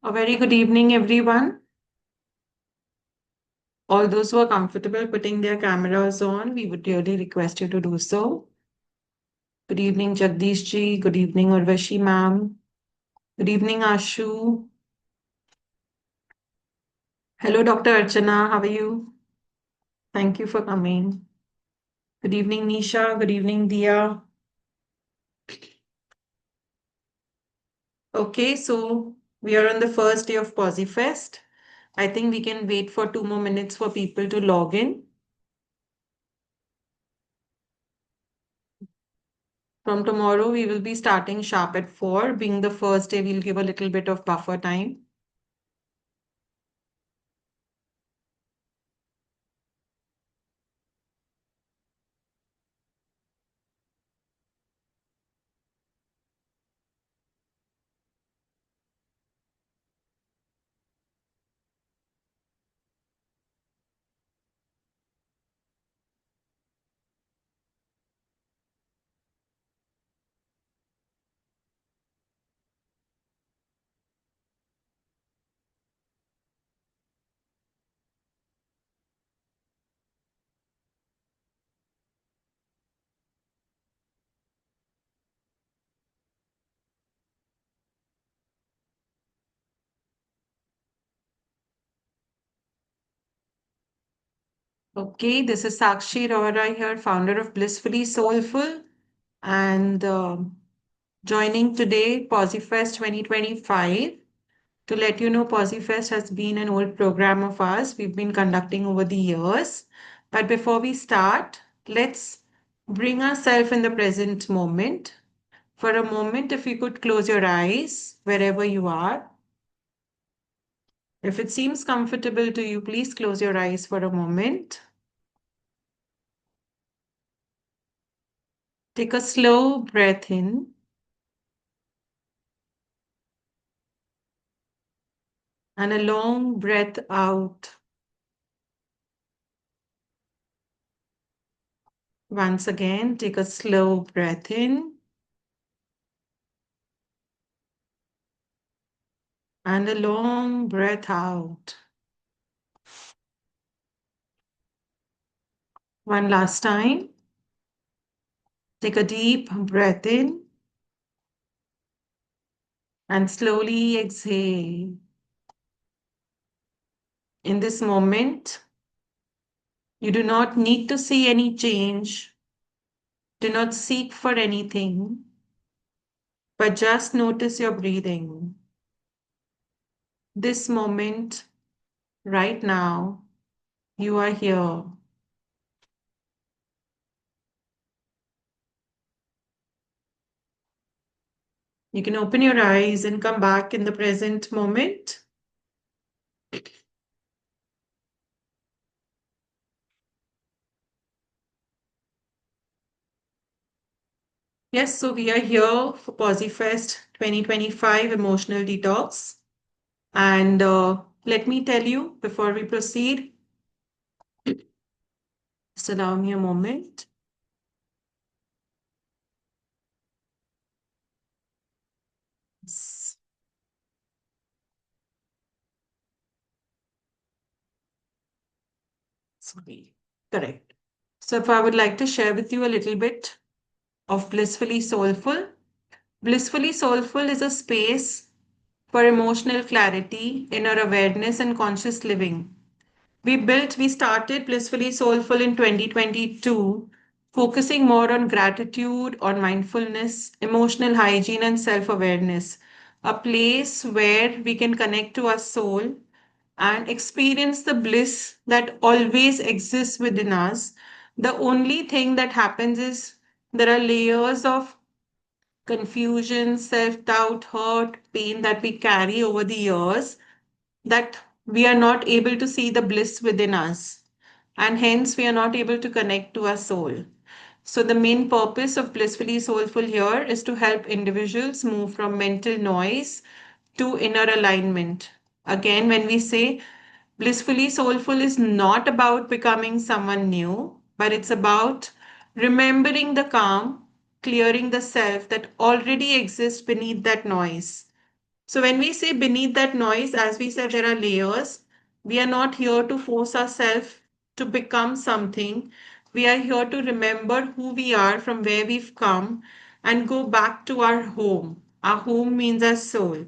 A very good evening, everyone. All those who are comfortable putting their cameras on, we would really request you to do so. Good evening, Jagdish ji. Good evening, Urvashi ma'am. Good evening, Ashu. Hello, Dr. Archana. How are you? Thank you for coming. Good evening, Nisha. Good evening, Dia. Okay, so we are on the first day of PosiFest. I think we can wait for 2 more minutes for people to log in. From tomorrow, we will be starting sharp at 4. Being the first day, we'll give a little bit of buffer time. Okay, this is Sakshi Rohra here, founder of Blissfully Soulful, and joining today PosiFest 2025. To let you know, PosiFest has been an old program of ours we've been conducting over the years. But before we start, let's bring ourselves in the present moment. For a moment, if you could close your eyes wherever you are. If it seems comfortable to you, please close your eyes for a moment. Take a slow breath in and a long breath out. Once again, take a slow breath in and a long breath out. One last time. Take a deep breath in and slowly exhale. In this moment, you do not need to see any change. Do not seek for anything, but just notice your breathing. This moment, right now, you are here. You can open your eyes and come back in the present moment. Yes, so we are here for PosiFest 2025 Emotional Detox. And let me tell you before we proceed, just allow me a moment. Sorry, correct. So, if I would like to share with you a little bit of Blissfully Soulful. Blissfully Soulful is a space for emotional clarity, inner awareness, and conscious living. We started Blissfully Soulful in 2022, focusing more on gratitude, on mindfulness, emotional hygiene, and self awareness. A place where we can connect to our soul and experience the bliss that always exists within us. The only thing that happens is there are layers of confusion, self doubt, hurt, pain that we carry over the years that we are not able to see the bliss within us. And hence, we are not able to connect to our soul. So, the main purpose of Blissfully Soulful here is to help individuals move from mental noise to inner alignment. Again, when we say Blissfully Soulful is not about becoming someone new, but it's about remembering the calm, clearing the self that already exists beneath that noise. So when we say beneath that noise, as we said, there are layers. We are not here to force ourselves to become something. We are here to remember who we are, from where we've come, and go back to our home. Our home means our soul.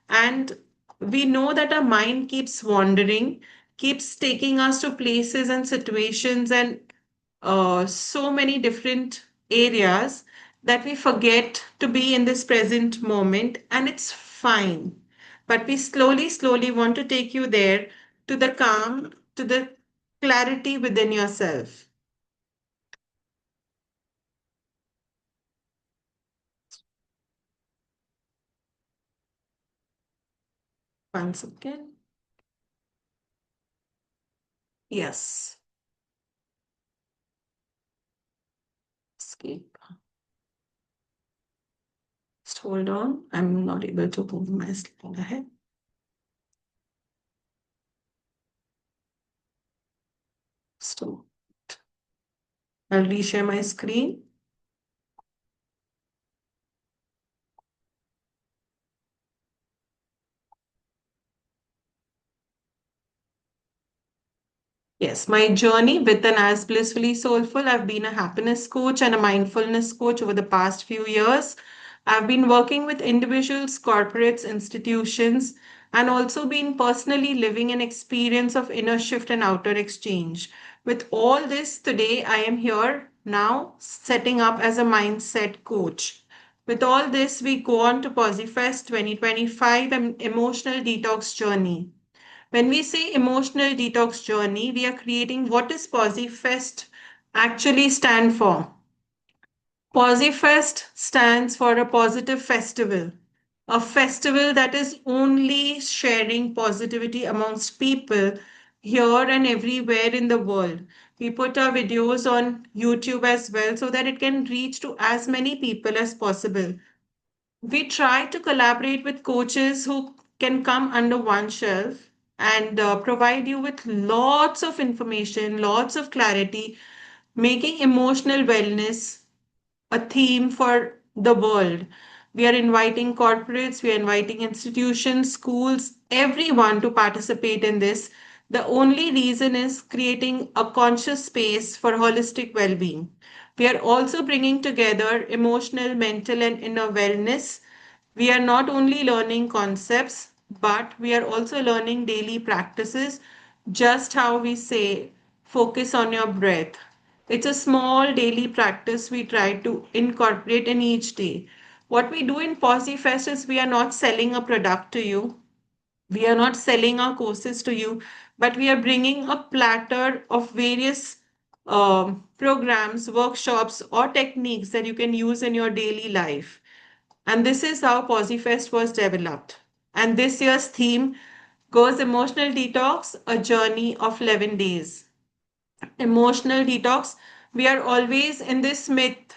And we know that our mind keeps wandering, keeps taking us to places and situations and so many different areas that we forget to be in this present moment, and it's fine. But we slowly want to take you there, to the calm, to the clarity within yourself. Once again, yes, escape. Just hold on. I'm not able to move my slide ahead. So I'll reshare my screen. Yes, my journey with and as Blissfully Soulful, I've been a happiness coach and a mindfulness coach over the past few years. I've been working with individuals, corporates, institutions, and also been personally living an experience of inner shift and outer exchange. With all this, today I am here now setting up as a mindset coach. With all this, we go on to PosiFest 2025, an emotional detox journey. When we say emotional detox journey, we are creating what is PosiFest actually stand for. PosiFest stands for a positive festival, a festival that is only sharing positivity amongst people here and everywhere in the world. We put our videos on YouTube as well so that it can reach to as many people as possible. We try to collaborate with coaches who can come under one shelf and provide you with lots of information, lots of clarity, making emotional wellness a theme for the world. We are inviting corporates, we are inviting institutions, schools, everyone to participate in this. The only reason is creating a conscious space for holistic well being. We are also bringing together emotional, mental, and inner wellness. We are not only learning concepts, but we are also learning daily practices, just how we say, focus on your breath. It's a small daily practice we try to incorporate in each day. What we do in PosiFest is we are not selling a product to you. We are not selling our courses to you, but we are bringing a platter of various programs, workshops, or techniques that you can use in your daily life. And this is how PosiFest was developed. And this year's theme goes Emotional Detox, a journey of 11 days. Emotional detox, we are always in this myth.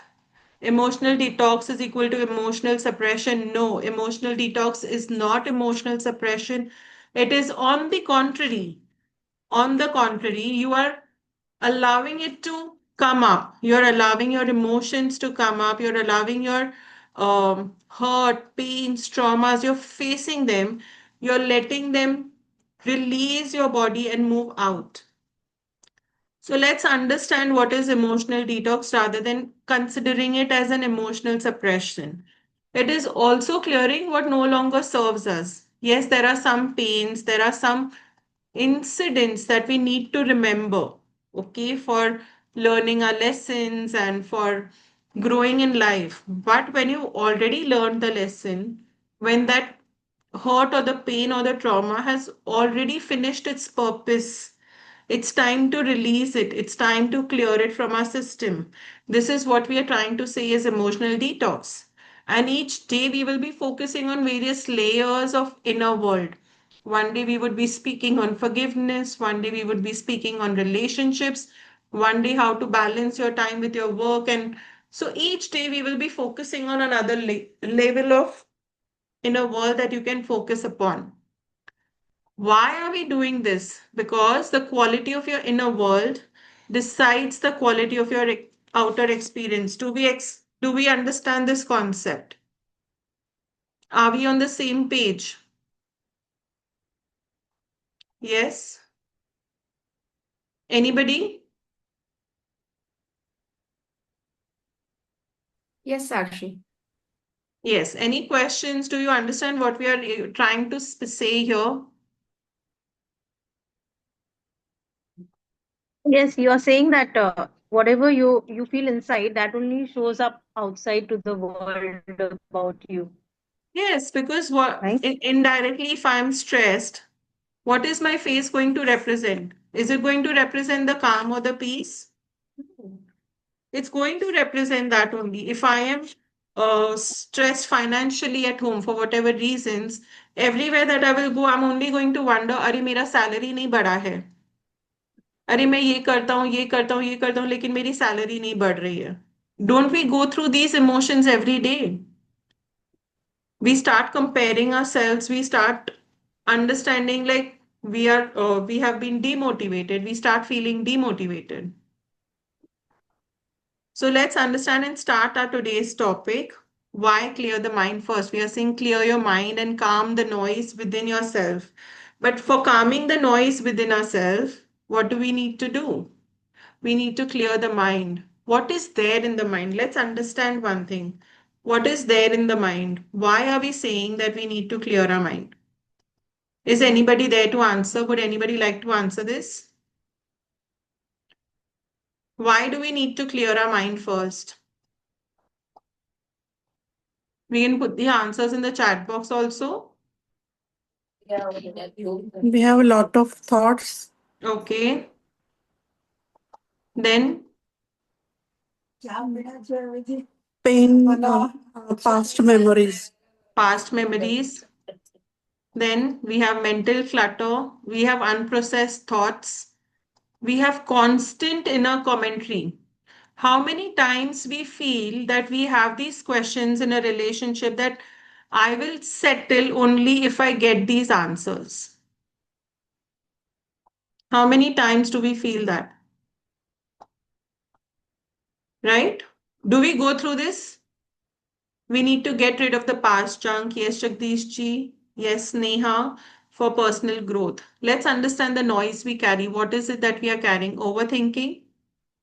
Emotional detox is equal to emotional suppression. No, emotional detox is not emotional suppression. It is on the contrary. On the contrary, you are allowing it to come up. You're allowing your emotions to come up. You're allowing your hurt, pains, traumas. You're facing them. You're letting them release your body and move out. So let's understand what is emotional detox rather than considering it as an emotional suppression. It is also clearing what no longer serves us. Yes, there are some pains, there are some incidents that we need to remember, okay, for learning our lessons and for growing in life. But when you already learned the lesson, when that hurt or the pain or the trauma has already finished its purpose, it's time to release it. It's time to clear it from our system. This is what we are trying to say is emotional detox. And each day we will be focusing on various layers of inner world. One day we would be speaking on forgiveness. One day we would be speaking on relationships. One day how to balance your time with your work. And so each day we will be focusing on another level of inner world that you can focus upon. Why are we doing this? Because the quality of your inner world decides the quality of your outer experience. Do we understand this concept? Are we on the same page? Yes. Anybody? Yes, Sakshi. Yes. Any questions? Do you understand what we are trying to say here? Yes, you are saying that whatever you feel inside, that only shows up outside to the world about you, Yes, because right? indirectly, if I'm stressed, what is my face going to represent? Is it going to represent the calm or the peace? No. It's going to represent that only. If I am stressed financially at home for whatever reasons, everywhere that I will go, I'm only going to wonder, अरे मेरा salary नहीं बढ़ा है. अरे मैं ये करता हूँ, ये करता हूँ, ये करता हूँ, लेकिन मेरी salary नहीं बढ़ रही है. Don't we go through these emotions every day? We start comparing ourselves. We start understanding like we have been demotivated. We start feeling demotivated. So let's understand and start our today's topic. Why clear the mind first? We are saying clear your mind and calm the noise within yourself. But for calming the noise within ourselves, what do we need to do? We need to clear the mind. What is there in the mind? Let's understand one thing. What is there in the mind? Why are we saying that we need to clear our mind? Is anybody there to answer? Would anybody like to answer this? Why do we need to clear our mind first? We can put the answers in the chat box also. We have a lot of thoughts. Okay. Then Pain, past memories. past memories. Then we have mental clutter. We have unprocessed thoughts. We have constant inner commentary. How many times we feel that we have these questions in a relationship that I will settle only if I get these answers? How many times do we feel that? Right? Do we go through this? We need to get rid of the past junk. Yes, Jagdish ji. Yes, Neha, for personal growth. Let's understand the noise we carry. What is it that we are carrying? Overthinking.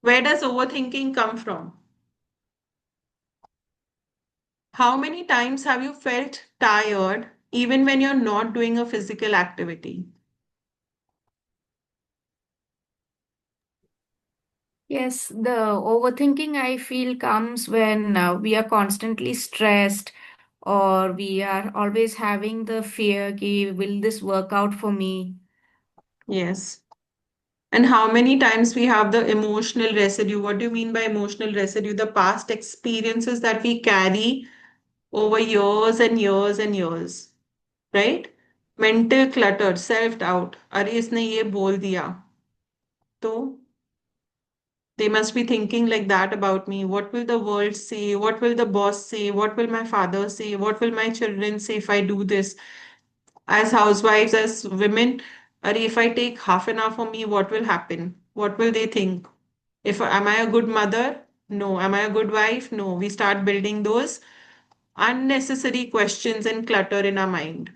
Where does overthinking come from? How many times have you felt tired even when you're not doing a physical activity? Yes, the overthinking I feel comes when we are constantly stressed or we are always having the fear, ki, will this work out for me? Yes. And how many times we have the emotional residue? What do you mean by emotional residue? The past experiences that we carry over years and years and years, right? Mental clutter, self doubt. अरे इसने ये बोल दिया तो they must be thinking like that about me. What will the world say? What will the boss say? What will my father say? What will my children say if I do this? As housewives, as women, अरे if I take half an hour for me, what will happen? What will they think? If am I a good mother? No. Am I a good wife? No. We start building those unnecessary questions and clutter in our mind.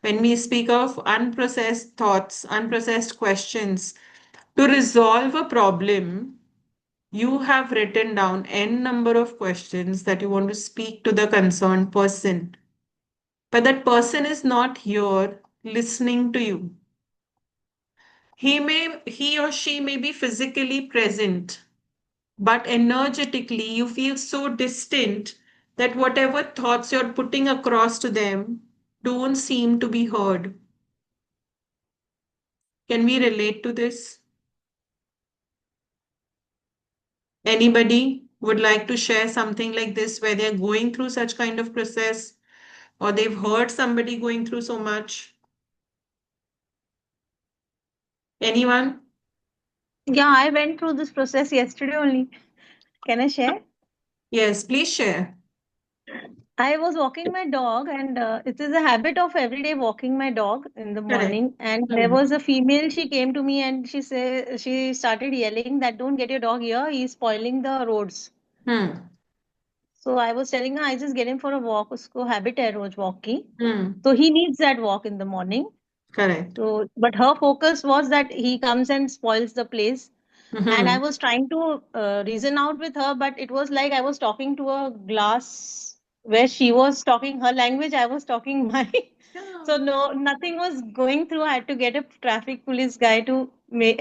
When we speak of unprocessed thoughts, unprocessed questions, to resolve a problem, you have written down n number of questions that you want to speak to the concerned person. But that person is not here listening to you. He or she may be physically present, but energetically you feel so distant that whatever thoughts you're putting across to them don't seem to be heard. Can we relate to this? Anybody would like to share something like this where they're going through such kind of process or they've heard somebody going through so much? Anyone? Yeah, I went through this process yesterday only. Can I share? Yes, please share. I was walking my dog, and it is a habit of every day walking my dog in the Correct. morning. And there Hmm. was a female. She came to me and she started yelling that don't get your dog here. He's spoiling the roads. Hmm. So I was telling her, I just get him for a walk. Usko habit hai roj walk ki. Hmm. So he needs that walk in the morning. Correct. So, but her focus was that he comes and spoils the place. And I Hmm. was trying to reason out with her, but it was like I was talking to a glass where she was talking her language, I was talking mine. Yeah. So no, nothing was going through. I had to get a traffic police guy to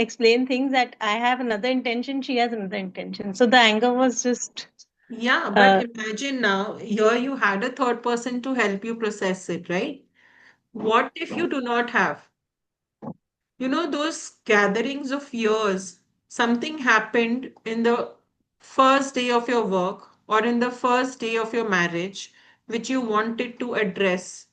explain things that I have another intention, she has another intention. So the anger was just Yeah, but uh, imagine now, here you had a third person to help you process it, right? What if you do not have? You know, those gatherings of years, something happened in the first day of your work or in the first day of your marriage, which you wanted to address.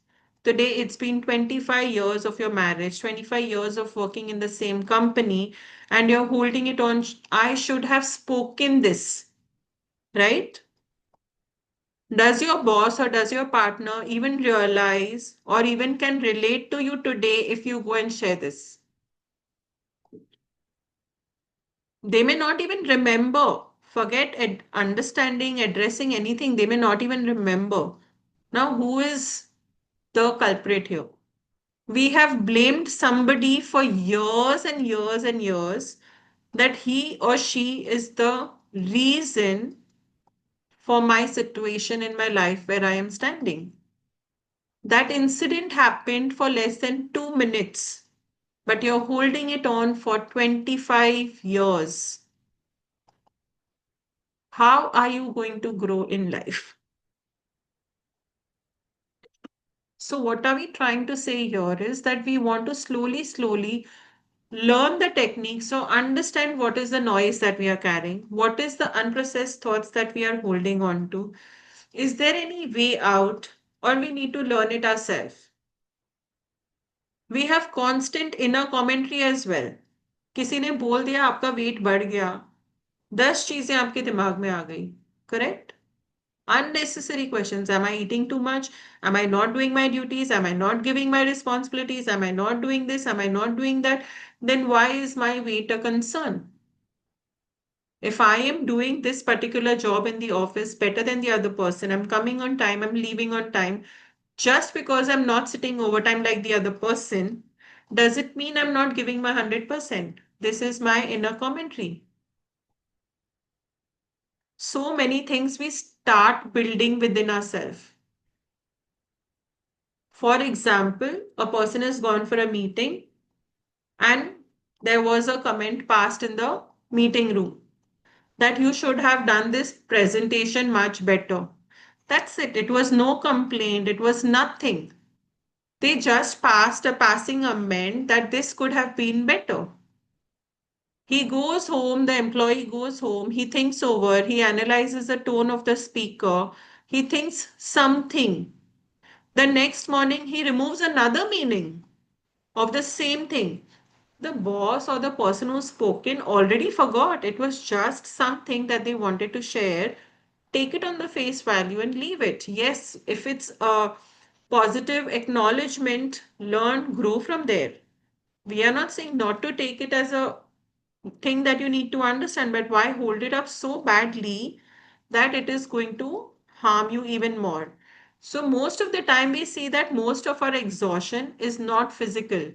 Today, it's been 25 years of your marriage, 25 years of working in the same company, and you're holding it on. I should have spoken this, right? Does your boss or does your partner even realize or even can relate to you today if you go and share this? They may not even remember. Forget understanding, addressing anything. They may not even remember. Now, who is the culprit here? We have blamed somebody for years and years and years that he or she is the reason for my situation in my life where I am standing. That incident happened for less than 2 minutes, but you're holding it on for 25 years. How are you going to grow in life? So, what are we trying to say here is that we want to slowly, slowly learn the technique. So, understand what is the noise that we are carrying, what is the unprocessed thoughts that we are holding on to. Is there any way out, or we need to learn it ourselves? We have constant inner commentary as well. किसी ने बोल दिया आपका wait बढ़ गया, 10 चीजें आपके दिमाग में आ गई. Correct. Unnecessary questions. Am I eating too much? Am I not doing my duties? Am I not giving my responsibilities? Am I not doing this? Am I not doing that? Then why is my weight a concern? If I am doing this particular job in the office better than the other person, I'm coming on time, I'm leaving on time, just because I'm not sitting overtime like the other person, does it mean I'm not giving my 100%? This is my inner commentary. So many things we start building within ourselves. For example, a person has gone for a meeting and there was a comment passed in the meeting room that you should have done this presentation much better. That's it. It was no complaint. It was nothing. They just passed a passing comment that this could have been better. He goes home, the employee goes home, he thinks over, he analyzes the tone of the speaker, he thinks something. The next morning, he removes another meaning of the same thing. The boss or the person who's spoken already forgot. It was just something that they wanted to share. Take it on the face value and leave it. Yes, if it's a positive acknowledgement, learn, grow from there. We are not saying not to take it as a thing that you need to understand, but why hold it up so badly that it is going to harm you even more? So, most of the time, we see that most of our exhaustion is not physical.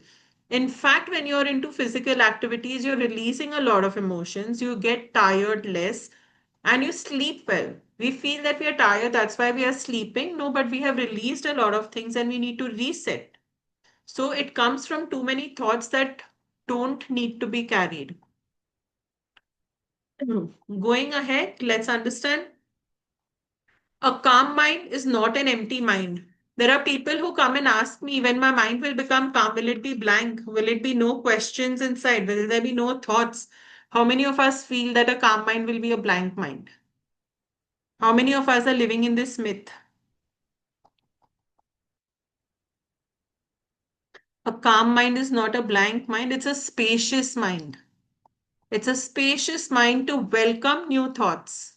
In fact, when you're into physical activities, you're releasing a lot of emotions, you get tired less, and you sleep well. We feel that we are tired, that's why we are sleeping. No, but we have released a lot of things and we need to reset. So, it comes from too many thoughts that don't need to be carried. Going ahead, let's understand a calm mind is not an empty mind. There are people who come and ask me when my mind will become calm, will it be blank? Will it be no questions inside? Will there be no thoughts? How many of us feel that a calm mind will be a blank mind? How many of us are living in this myth? A calm mind is not a blank mind, it's a spacious mind. It's a spacious mind to welcome new thoughts.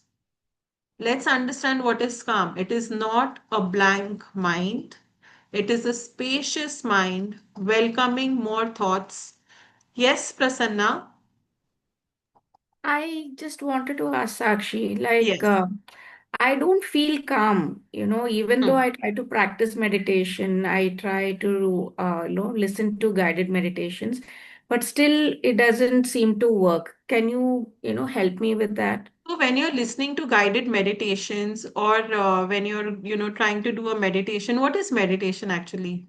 Let's understand what is calm. It is not a blank mind. It is a spacious mind welcoming more thoughts. Yes, Prasanna. I just wanted to ask Sakshi, like, Yes. I don't feel calm, even though Hmm. I try to practice meditation, I try to, listen to guided meditations, but still it doesn't seem to work. Can you, help me with that? So when you're listening to guided meditations or when you're, trying to do a meditation, what is meditation actually?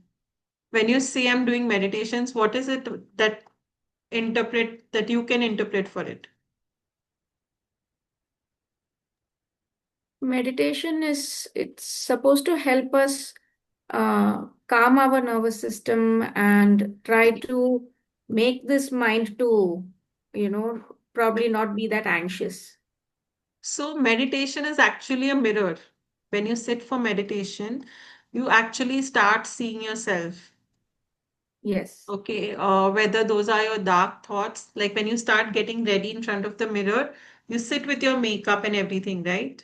When you say I'm doing meditations, what is it that you can interpret for it? Meditation it's supposed to help us calm our nervous system and try to make this mind to, probably not be that anxious. So meditation is actually a mirror. When you sit for meditation, you actually start seeing yourself. Yes, Okay, whether those are your dark thoughts, like when you start getting ready in front of the mirror, you sit with your makeup and everything, right?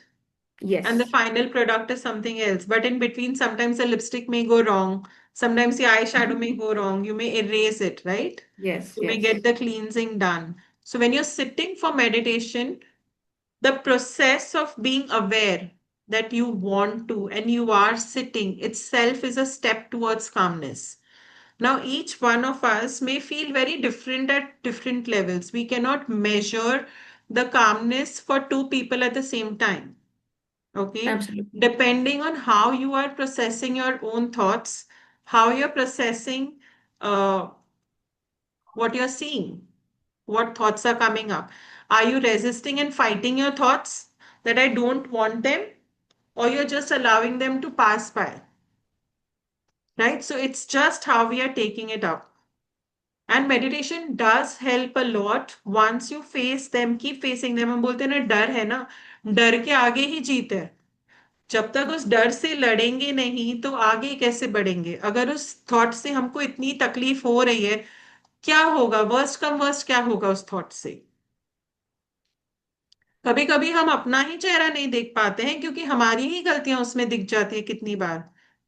And the yes, final product is something else. But in between, sometimes the lipstick may go wrong. Sometimes the eyeshadow may go wrong. You may erase it, right? yes, You may get yes, the cleansing done. So when you're sitting for meditation, the process of being aware that you want to and you are sitting itself is a step towards calmness. Now, each one of us may feel very different at different levels. We cannot measure the calmness for two people at the same time. Okay. absolutely. Depending on how you are processing your own thoughts, how you're processing uh, what you're seeing, what thoughts are coming up. Are you resisting and fighting your thoughts that I don't want them, or you're just allowing them to pass by, right? So it's just how we are taking it up. And meditation does help a lot once you face them, keep facing them. हम बोलते हैं ना डर है ना, डर के आगे ही जीत है. जब तक उस डर से लड़ेंगे नहीं तो आगे कैसे बढ़ेंगे? अगर उस थॉट से हमको इतनी तकलीफ हो रही है, क्या होगा? वर्स्ट कम वर्स्ट क्या होगा उस थॉट से? कभी कभी हम अपना ही चेहरा नहीं देख पाते हैं क्योंकि हमारी ही गलतियां उसमें दिख जाती है कितनी बार.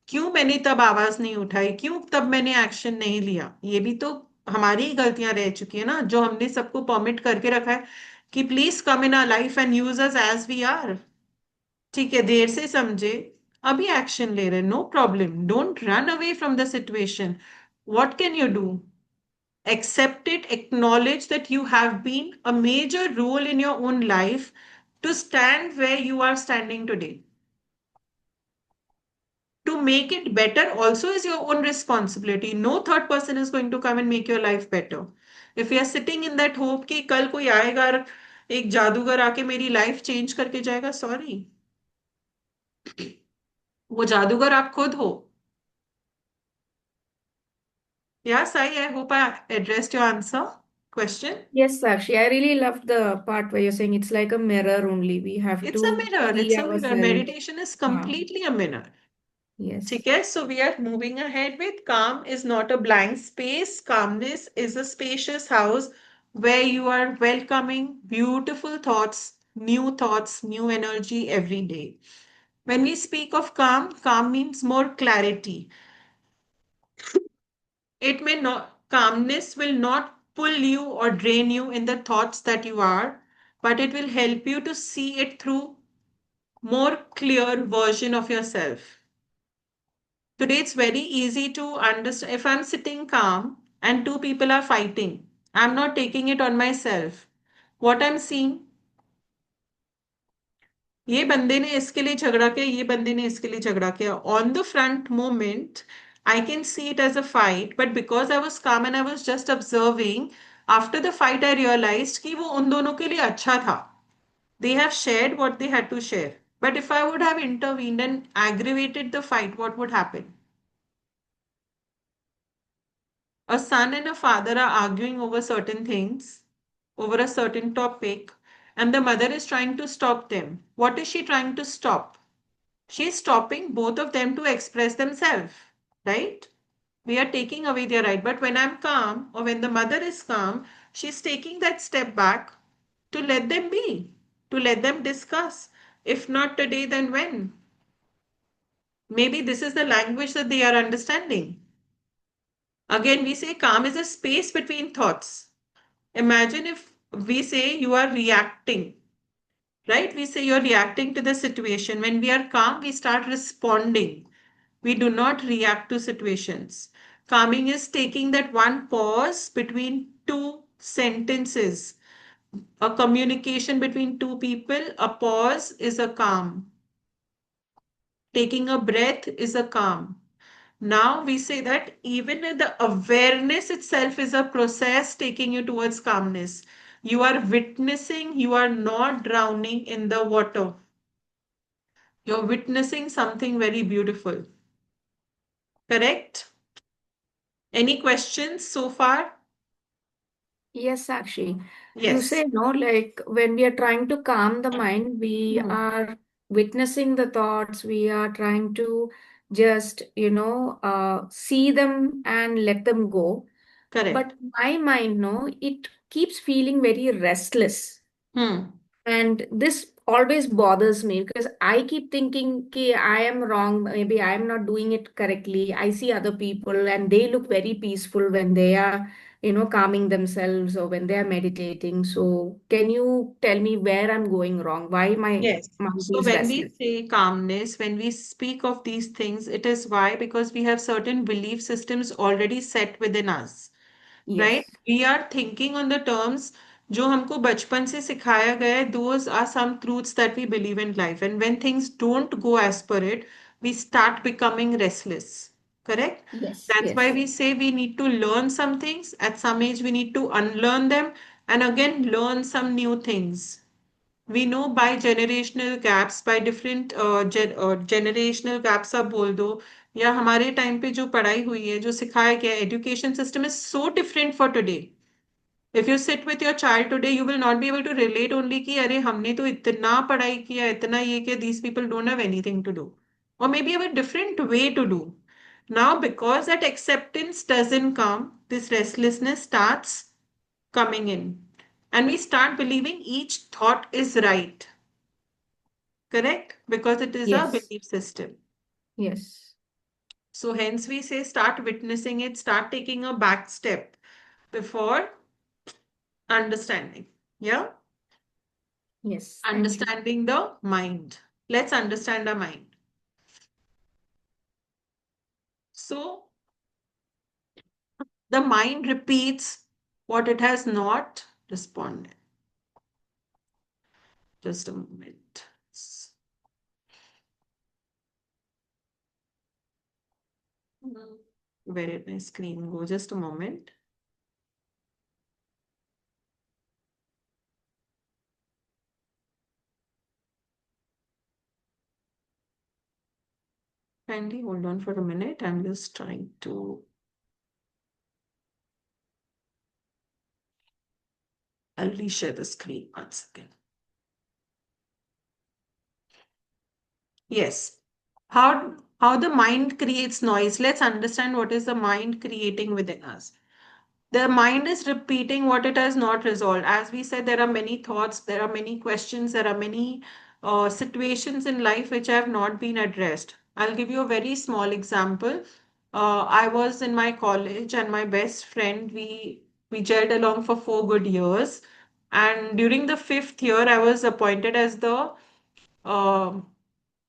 क्यों मैंने तब आवाज नहीं उठाई, क्यों तब मैंने एक्शन नहीं लिया, ये भी तो हमारी ही गलतियां रह चुकी है ना, जो हमने सबको परमिट करके रखा है कि please come in our life and use us as we are. ठीक है, देर से समझे, अभी एक्शन ले रहे, no problem, don't run away from the situation. What can you do? Accept it, acknowledge that you have been a major role in your own life to stand where you are standing today. To make it better also is your own responsibility. No third person is going to come and make your life better. If you are sitting in that hope कि कल कोई आएगा और एक जादूगर आके मेरी life change करके जाएगा, सॉरी, वो जादूगर आप खुद हो. Yeah, Sai, I hope I addressed your answer question. Yes, Sakshi, I really love the part where you're saying it's like a mirror only. We have It's a to mirror. see It's a mirror. ourselves. Meditation is Uh, completely a mirror. yes, ठीक है, so we are moving ahead with calm is not a blank space. Calmness is a spacious house where you are welcoming beautiful thoughts, new energy every day. When we speak of calm, calm means more clarity. It may not, calmness will not pull you or drain you in the thoughts that you are, but it will help you to see it through more clear version of yourself. Today, it's very easy to understand. If I'm sitting calm and two people are fighting, I'm not taking it on myself. What I'm seeing, ये बंदे ने इसके लिए झगड़ा किया, ये बंदे ने इसके लिए झगड़ा किया. On the front moment, I can see it as a fight, but because I was calm and I was just observing, after the fight, I realized कि वो उन दोनों के लिए अच्छा था. They have shared what they had to share. But if I would have intervened and aggravated the fight, what would happen? A son and a father are arguing over certain things, over a certain topic, and the mother is trying to stop them. What is she trying to stop? She's stopping both of them to express themselves, right? We are taking away their right. But when I'm calm, or when the mother is calm, she's taking that step back to let them be, to let them discuss. If not today, then when? Maybe this is the language that they are understanding. Again, we say calm is a space between thoughts. Imagine if we say you are reacting. right? We say you're reacting to the situation. When we are calm, we start responding. We do not react to situations. Calming is taking that one pause between two sentences. A communication between two people, a pause is a calm. Taking a breath is a calm. Now we say that even the awareness itself is a process taking you towards calmness. You are witnessing, you are not drowning in the water. You're witnessing something very beautiful. Correct? Any questions so far? Yes, Sakshi. You Yes. say no, like when we are trying to calm the mind, we Hmm. are witnessing the thoughts, we are trying to just, see them and let them go. Correct. But my mind, no, it keeps feeling very restless. Hmm. And this always bothers me because I keep thinking, okay, I am wrong. Maybe I am not doing it correctly. I see other people and they look very peaceful when they are, calming themselves or when they are meditating. So, can you tell me where I'm going wrong? Why my Yes. mind So feels when we restless? say calmness, when we speak of these things, it is why? Because we have certain belief systems already set within us. Right? Yes, We are thinking on the terms जो हमको बचपन से सिखाया गया है, those are some truths that we believe in life. And when things don't go as per it, we start becoming restless. Correct? yes, That's why yes, we say we need to learn some things. At some age, we need to unlearn them and again learn some new things. We know by generational gaps, by different generational gaps आप बोल दो या हमारे time पे जो पढ़ाई हुई है जो सिखाया गया है education system is so different for today. If you sit with your child today, you will not be able to relate only कि अरे हमने तो इतना पढ़ाई किया इतना ये किया these people don't have anything to do or maybe have a different way to do. Now because that acceptance doesn't come, this restlessness starts coming in and we start believing each thought is right. Correct? Because it is a yes, belief system. yes, So hence we say start witnessing it, start taking a back step before understanding. Yeah? yes. Thank you. Understanding the mind. Let's understand the mind. So the mind repeats what it has not responded. Just a moment. Where did my screen go? Just a moment. Kindly hold on for a minute. I'm just trying to. I'll reshare the screen once again. Yes. How the mind creates noise. Let's understand what is the mind creating within us. The mind is repeating what it has not resolved. As we said, there are many thoughts, there are many questions, there are many situations in life which have not been addressed. I'll give you a very small example. I was in my college, and my best friend, we gelled along for 4 good years. And during the fifth year, I was appointed as the uh,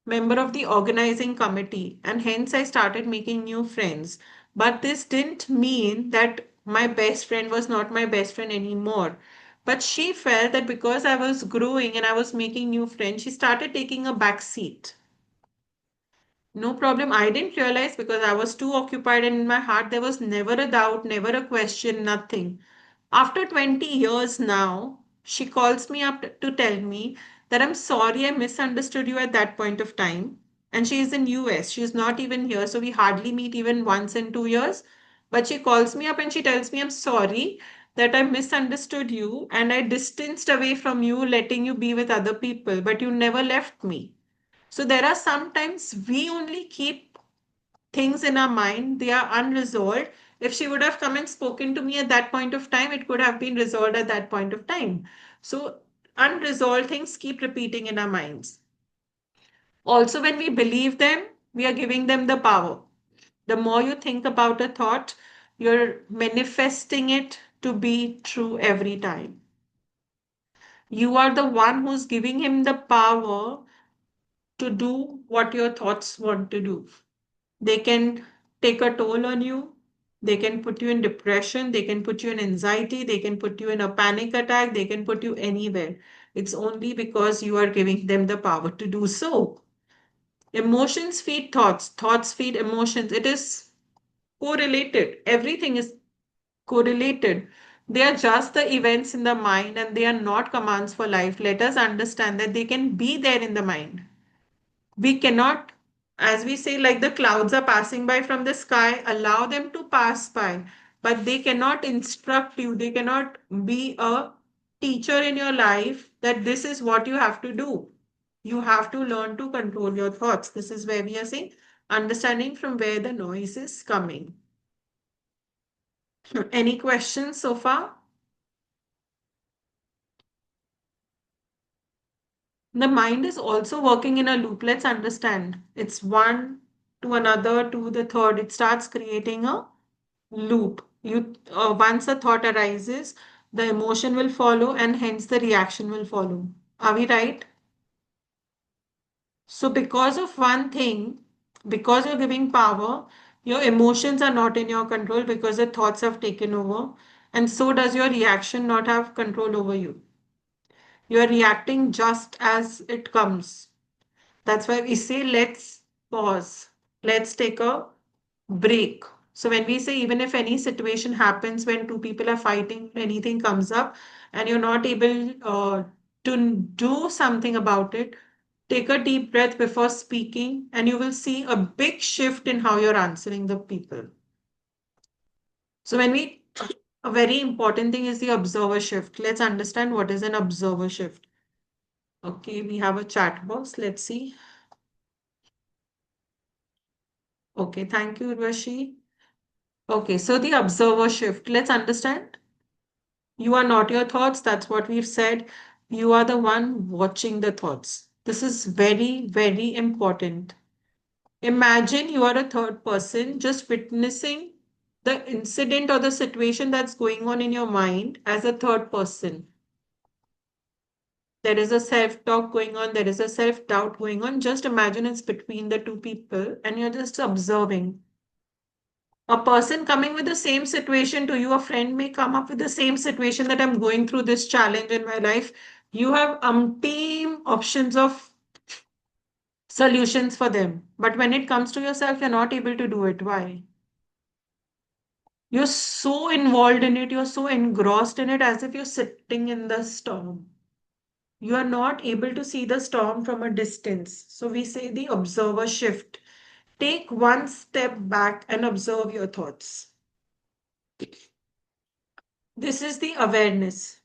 member of the organizing committee, and hence I started making new friends. But this didn't mean that my best friend was not my best friend anymore. But she felt that because I was growing and I was making new friends, she started taking a back seat. No problem. I didn't realize because I was too occupied, and in my heart, there was never a doubt, never a question, nothing. After 20 years now, she calls me up to tell me that I'm sorry I misunderstood you at that point of time. And she is in US. She's not even here. So we hardly meet even once in 2 years. But she calls me up and she tells me, I'm sorry that I misunderstood you and I distanced away from you, letting you be with other people, but you never left me. So there are sometimes we only keep things in our mind, they are unresolved. If she would have come and spoken to me at that point of time, it could have been resolved at that point of time. So unresolved things keep repeating in our minds. Also, when we believe them, we are giving them the power. The more you think about a thought, you're manifesting it to be true every time. You are the one who's giving him the power to do what your thoughts want to do. They can take a toll on you. They can put you in depression. They can put you in anxiety. They can put you in a panic attack. They can put you anywhere. It's only because you are giving them the power to do so. Emotions feed thoughts. Thoughts feed emotions. It is correlated. Everything is correlated. They are just the events in the mind and they are not commands for life. Let us understand that they can be there in the mind. We cannot, as we say, like the clouds are passing by from the sky, allow them to pass by, but they cannot instruct you. They cannot be a teacher in your life that this is what you have to do. You have to learn to control your thoughts. This is where we are saying understanding from where the noise is coming. Any questions so far? The mind is also working in a loop. Let's understand. It's one to another to the third. It starts creating a loop. You once a thought arises, the emotion will follow, and hence the reaction will follow. Are we right? So, because of one thing, because you're giving power, your emotions are not in your control because the thoughts have taken over, and so does your reaction not have control over you. You are reacting just as it comes. That's why we say, let's pause. Let's take a break. So when we say, even if any situation happens when two people are fighting, anything comes up, and you're not able to do something about it, take a deep breath before speaking, and you will see a big shift in how you're answering the people. So a very important thing is the observer shift. Let's understand what is an observer shift. Okay, we have a chat box. Let's see. Okay, thank you, Urvashi. Okay, so the observer shift. Let's understand. You are not your thoughts. That's what we've said. You are the one watching the thoughts. This is very, very important. Imagine you are a third person just witnessing the incident or the situation that's going on in your mind as a third person. There is a self talk going on, there is a self doubt going on. Just imagine it's between the two people and you're just observing. A person coming with the same situation to you, a friend may come up with the same situation that I'm going through this challenge in my life. You have umpteen options of solutions for them. But when it comes to yourself, you're not able to do it. Why? You're so involved in it, you're so engrossed in it as if you're sitting in the storm. You are not able to see the storm from a distance. So we say the observer shift. Take one step back and observe your thoughts. This is the awareness.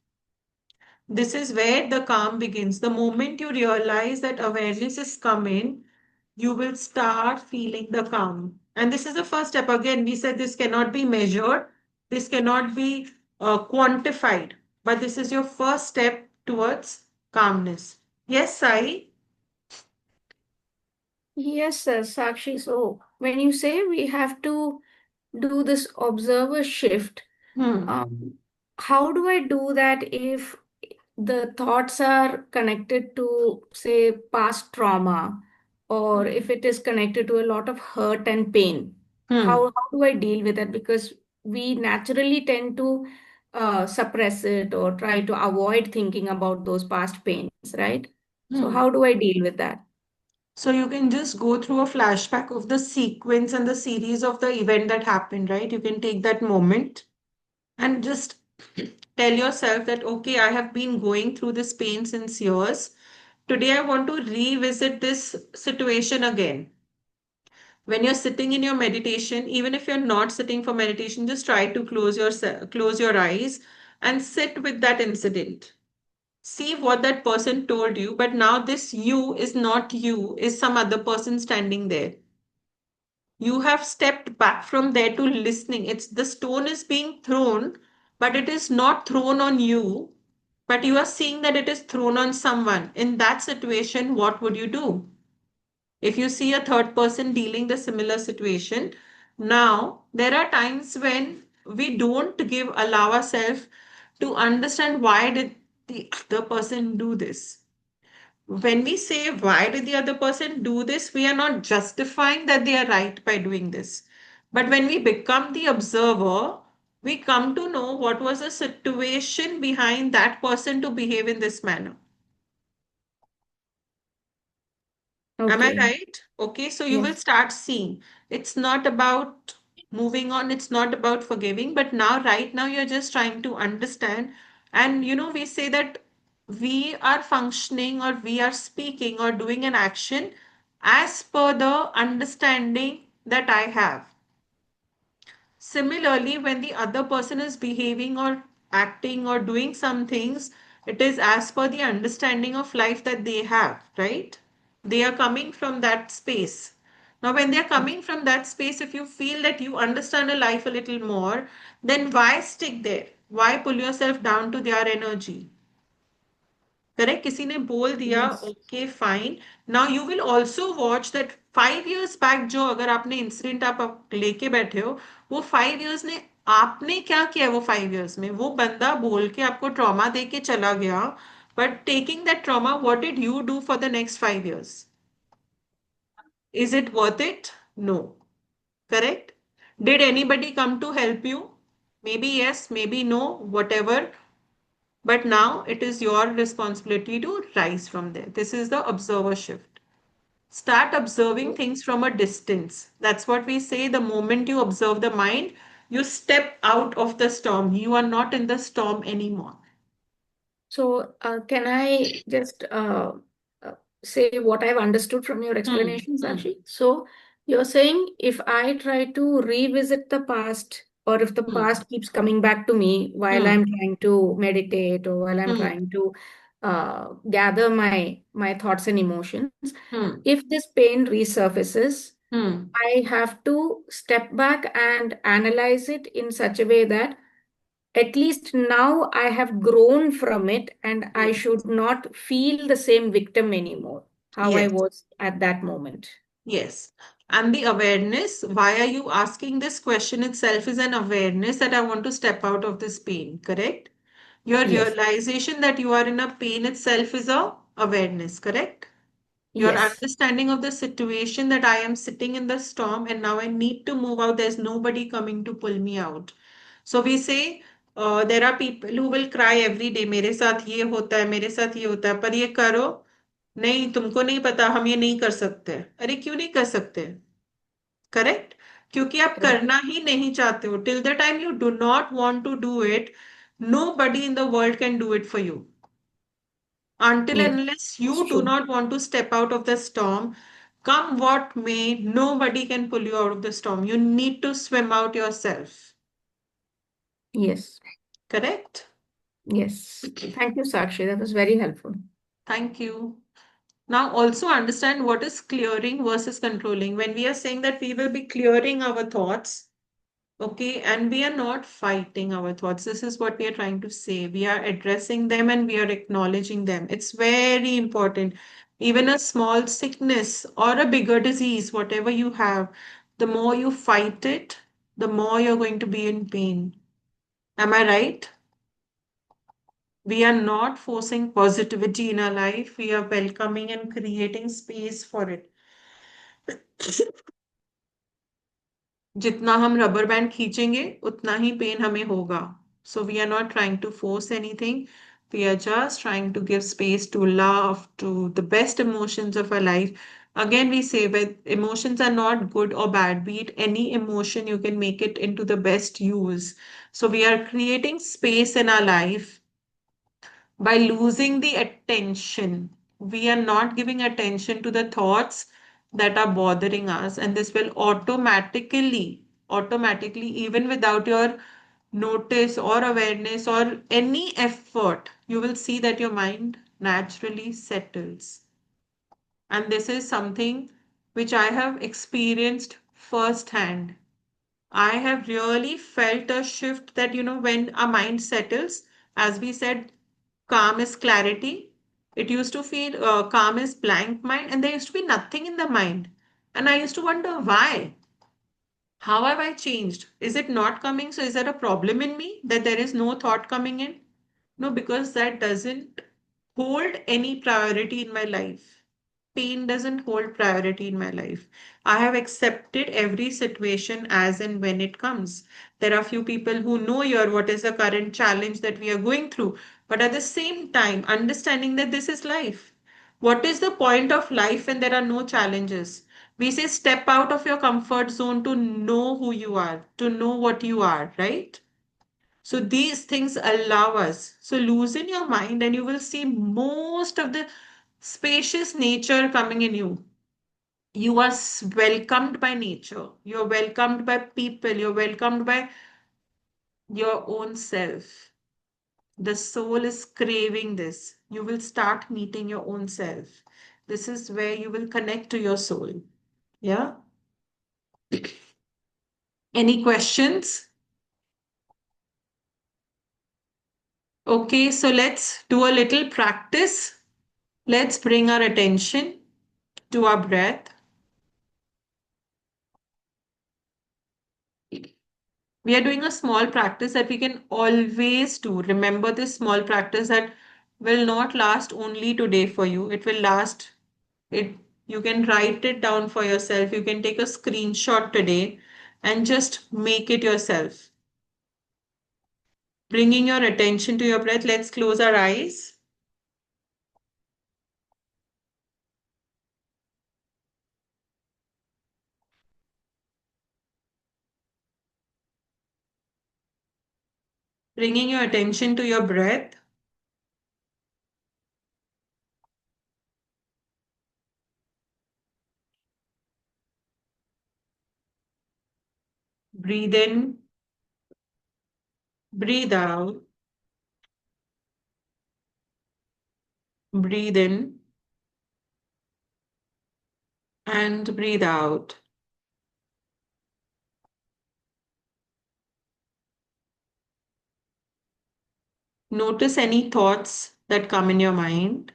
This is where the calm begins. The moment you realize that awareness is coming, you will start feeling the calm. And this is the first step. Again, we said this cannot be measured, this cannot be quantified, but this is your first step towards calmness. Yes, Sai? Yes, sir, Sakshi. So when you say we have to do this observer shift, Hmm. um, how do I do that if the thoughts are connected to, say, past trauma, or if it is connected to a lot of hurt and pain? Hmm. How do I deal with that? Because we naturally tend to suppress it or try to avoid thinking about those past pains, right? So Hmm. how do I deal with that? So you can just go through a flashback of the sequence and the series of the event that happened, right? You can take that moment and just tell yourself that, okay, I have been going through this pain since years. Today, I want to revisit this situation again. When you're sitting in your meditation, even if you're not sitting for meditation, just try to close your eyes and sit with that incident. See what that person told you, but now this you is not you, is some other person standing there. You have stepped back from there to listening. It's the stone is being thrown, but it is not thrown on you, but you are seeing that it is thrown on someone. In that situation, what would you do? If you see a third person dealing the similar situation, now there are times when we don't give allow ourselves to understand why did the other person do this? When we say, why did the other person do this, we are not justifying that they are right by doing this. But when we become the observer, we come to know what was the situation behind that person to behave in this manner. Am I Okay. right? Okay, so you will Yes. start seeing it's not about moving on, it's not about forgiving, but now, right now, you're just trying to understand. And we say that we are functioning or we are speaking or doing an action as per the understanding that I have. Similarly, when the other person is behaving or acting or doing some things, it is as per the understanding of life that they have, right? They are coming from that space. Now, when they are coming from that space, if you feel that you understand a life a little more, then why stick there? Why pull yourself down to their energy? Correct किसी ने बोल दिया Yes. Okay fine now you will also watch that 5 years back जो अगर आपने incident आप लेके बैठे हो वो 5 years ने आपने क्या किया वो 5 years में वो बंदा बोल के आपको ट्रॉमा दे के चला गया but taking that trauma what did you do for the next 5 years is it worth it no correct did anybody come to help you maybe yes maybe no whatever. But now it is your responsibility to rise from there. This is the observer shift. Start observing things from a distance. That's what we say. The moment you observe the mind, you step out of the storm. You are not in the storm anymore. So, can I just uh, say what I've understood from your Hmm. explanation, Hmm. Sakshi? So, you're saying if I try to revisit the past, or if the Hmm. past keeps coming back to me while Hmm. I'm trying to meditate or while I'm Hmm. trying to gather my thoughts and emotions, Hmm. if this pain resurfaces, Hmm. I have to step back and analyze it in such a way that at least now I have grown from it and I Hmm. should not feel the same victim anymore, how I Yes. was at that moment. Yes. And the awareness, why are you asking this question itself is an awareness that I want to step out of this pain, correct? Your Yes, realization that you are in a pain itself is a awareness, correct? Your yes, understanding of the situation that I am sitting in the storm and now I need to move out. There's nobody coming to pull me out. So we say there are people who will cry every day. मेरे साथ ये होता है, मेरे साथ ये होता है, पर ये करो नहीं, तुमको नहीं पता, हम ये नहीं कर सकते। अरे क्यों नहीं कर सकते? करेक्ट? क्योंकि आप correct. करना ही नहीं चाहते हो. Till the time you do not want to do it, nobody in the world can do it for you. Until Yes, and unless it's you do true. not want to step out of the storm, come what may, nobody can pull you out of the storm. You need to swim out yourself. Yes, Correct? yes. Thank you, Sakshi. That was very helpful. Thank you. Now, also understand what is clearing versus controlling. When we are saying that we will be clearing our thoughts, okay, and we are not fighting our thoughts. This is what we are trying to say. We are addressing them and we are acknowledging them. It's very important. Even a small sickness or a bigger disease, whatever you have, the more you fight it, the more you're going to be in pain. Am I right? We are not forcing positivity in our life. We are welcoming and creating space for it. जितना हम rubber band खींचेंगे उतना ही pain हमें होगा so we are not trying to force anything we are just trying to give space to love to the best emotions of our life again we say that emotions are not good or bad be it any emotion you can make it into the best use so we are creating space in our life by losing the attention. We are not giving attention to the thoughts that are bothering us, and this will automatically, even without your notice or awareness or any effort, you will see that your mind naturally settles. And this is something which I have experienced firsthand. I have really felt a shift that, when our mind settles, as we said, calm is clarity. It used to feel calm is blank mind, and there used to be nothing in the mind. And I used to wonder why. How have I changed? Is it not coming? So, is there a problem in me that there is no thought coming in? No, because that doesn't hold any priority in my life. Pain doesn't hold priority in my life. I have accepted every situation as and when it comes. There are few people who know your what is the current challenge that we are going through, but at the same time, understanding that this is life. What is the point of life when there are no challenges? We say step out of your comfort zone to know who you are, to know what you are, right? So these things allow us. So loosen your mind and you will see most of the spacious nature coming in you. You are welcomed by nature. You're welcomed by people. You're welcomed by your own self. The soul is craving this. You will start meeting your own self. This is where you will connect to your soul. Yeah. Any questions? Okay, so let's do a little practice. Let's bring our attention to our breath. We are doing a small practice that we can always do. Remember this small practice that will not last only today for you. It will last it you can write it down for yourself. You can take a screenshot today and just make it yourself. Bringing your attention to your breath. Let's close our eyes. Bringing your attention to your breath. Breathe in, breathe out, breathe in, and breathe out. Notice any thoughts that come in your mind.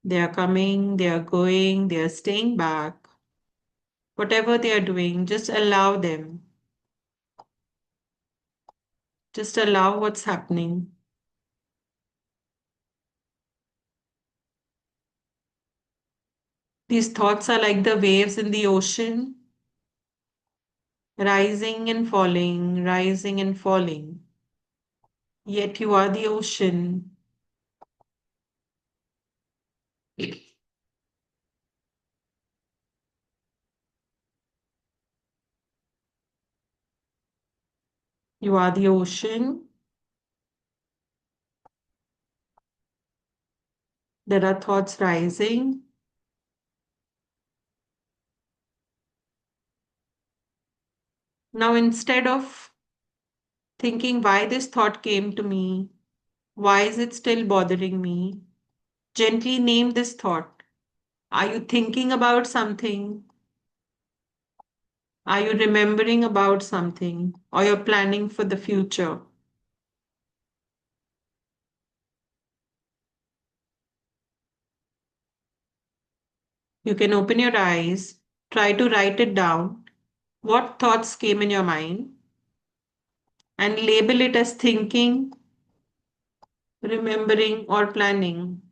They are coming, they are going, they are staying back. Whatever they are doing, just allow them. Just allow what's happening. These thoughts are like the waves in the ocean, rising and falling, rising and falling. Yet you are the ocean. You are the ocean. There are thoughts rising. Now, instead of thinking why this thought came to me, why is it still bothering me, gently name this thought. Are you thinking about something? Are you remembering about something? Or you're planning for the future? You can open your eyes, try to write it down. What thoughts came in your mind? And label it as thinking, remembering, or planning.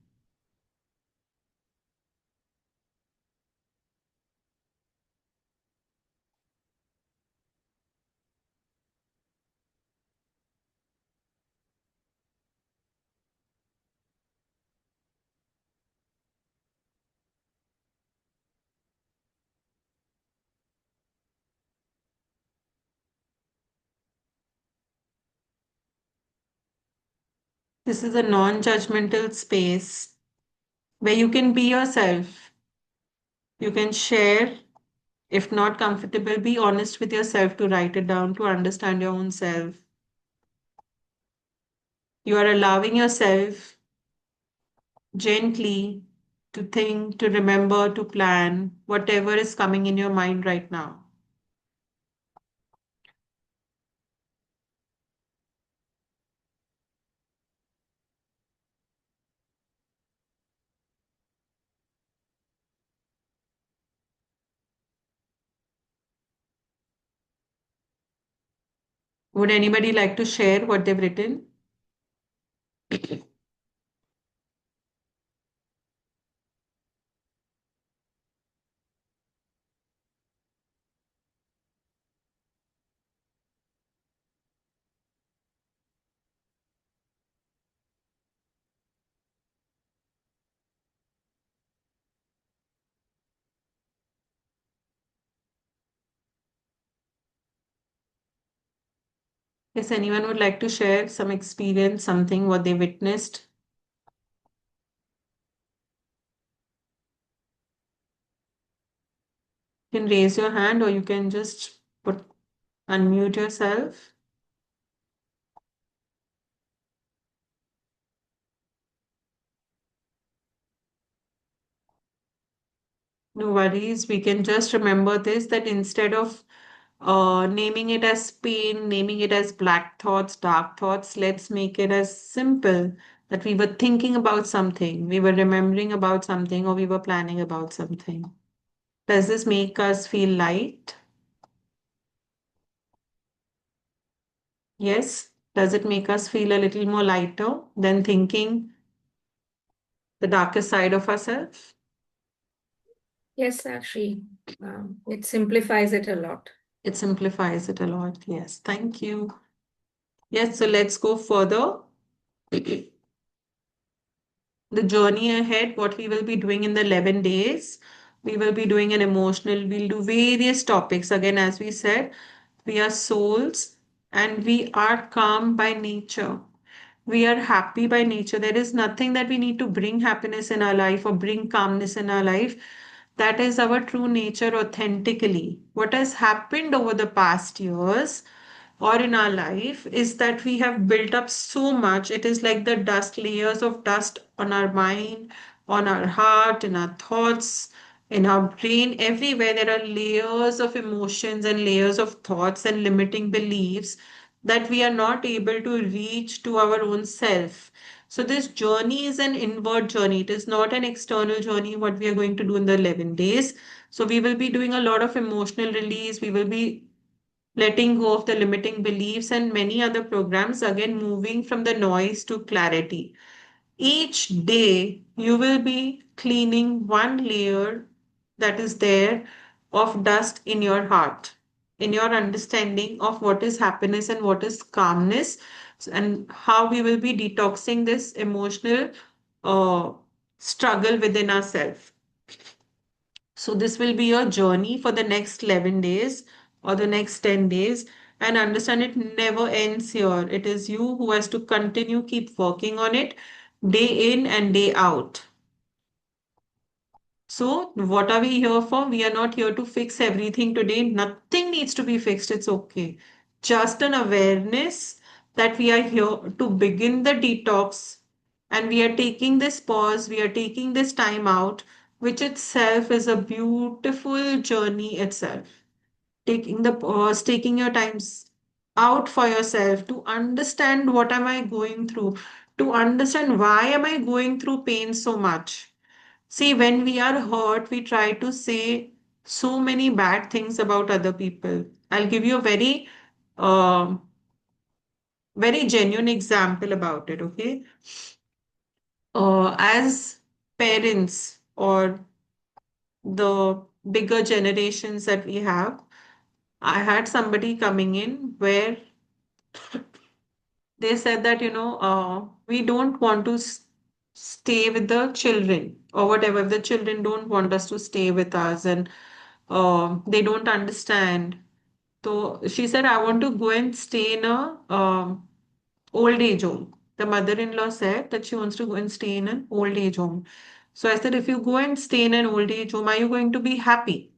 This is a non judgmental space where you can be yourself. You can share. If not comfortable, be honest with yourself to write it down to understand your own self. You are allowing yourself gently to think, to remember, to plan whatever is coming in your mind right now. Would anybody like to share what they've written? Yes, anyone would like to share some experience, something what they witnessed? You can raise your hand or you can just put unmute yourself. No worries. We can just remember this that instead of naming it as pain, naming it as black thoughts, dark thoughts, let's make it as simple that we were thinking about something, we were remembering about something, or we were planning about something. Does this make us feel light? Yes. Does it make us feel a little more lighter than thinking the darkest side of ourselves? Yes, actually, it simplifies it a lot. It simplifies it a lot. Yes. Thank you. Yes. So let's go further. The journey ahead, what we will be doing in the 11 days. We will be doing an emotional, we'll do various topics. Again, as we said, we are souls and we are calm by nature. We are happy by nature. There is nothing that we need to bring happiness in our life or bring calmness in our life. That is our true nature authentically. What has happened over the past years or in our life is that we have built up so much. It is like the dust, layers of dust on our mind, on our heart, in our thoughts, in our brain, everywhere. There are layers of emotions and layers of thoughts and limiting beliefs that we are not able to reach to our own self. So, this journey is an inward journey. It is not an external journey, what we are going to do in the 11 days. So, we will be doing a lot of emotional release. We will be letting go of the limiting beliefs and many other programs, again, moving from the noise to clarity. Each day, you will be cleaning one layer that is there of dust in your heart, in your understanding of what is happiness and what is calmness, and how we will be detoxing this emotional uh, struggle within ourselves. So this will be your journey for the next 11 days or the next 10 days. And understand it never ends here. It is you who has to continue, keep working on it day in and day out. So what are we here for? We are not here to fix everything today. Nothing needs to be fixed. It's okay. Just an awareness that we are here to begin the detox and we are taking this pause, we are taking this time out, which itself is a beautiful journey itself. Taking the pause, taking your times out for yourself to understand what am I going through, to understand why am I going through pain so much. See, when we are hurt, we try to say so many bad things about other people. I'll give you a um very genuine example about it, okay? As parents or the bigger generations that we have, I had somebody coming in where they said that, we don't want to stay with the children or whatever. If the children don't want us to stay with us and they don't understand. So she said, I want to go and stay in a old age home. The mother-in-law said that she wants to go and stay in an old age home. So I said, if you go and stay in an old age home, are you going to be happy?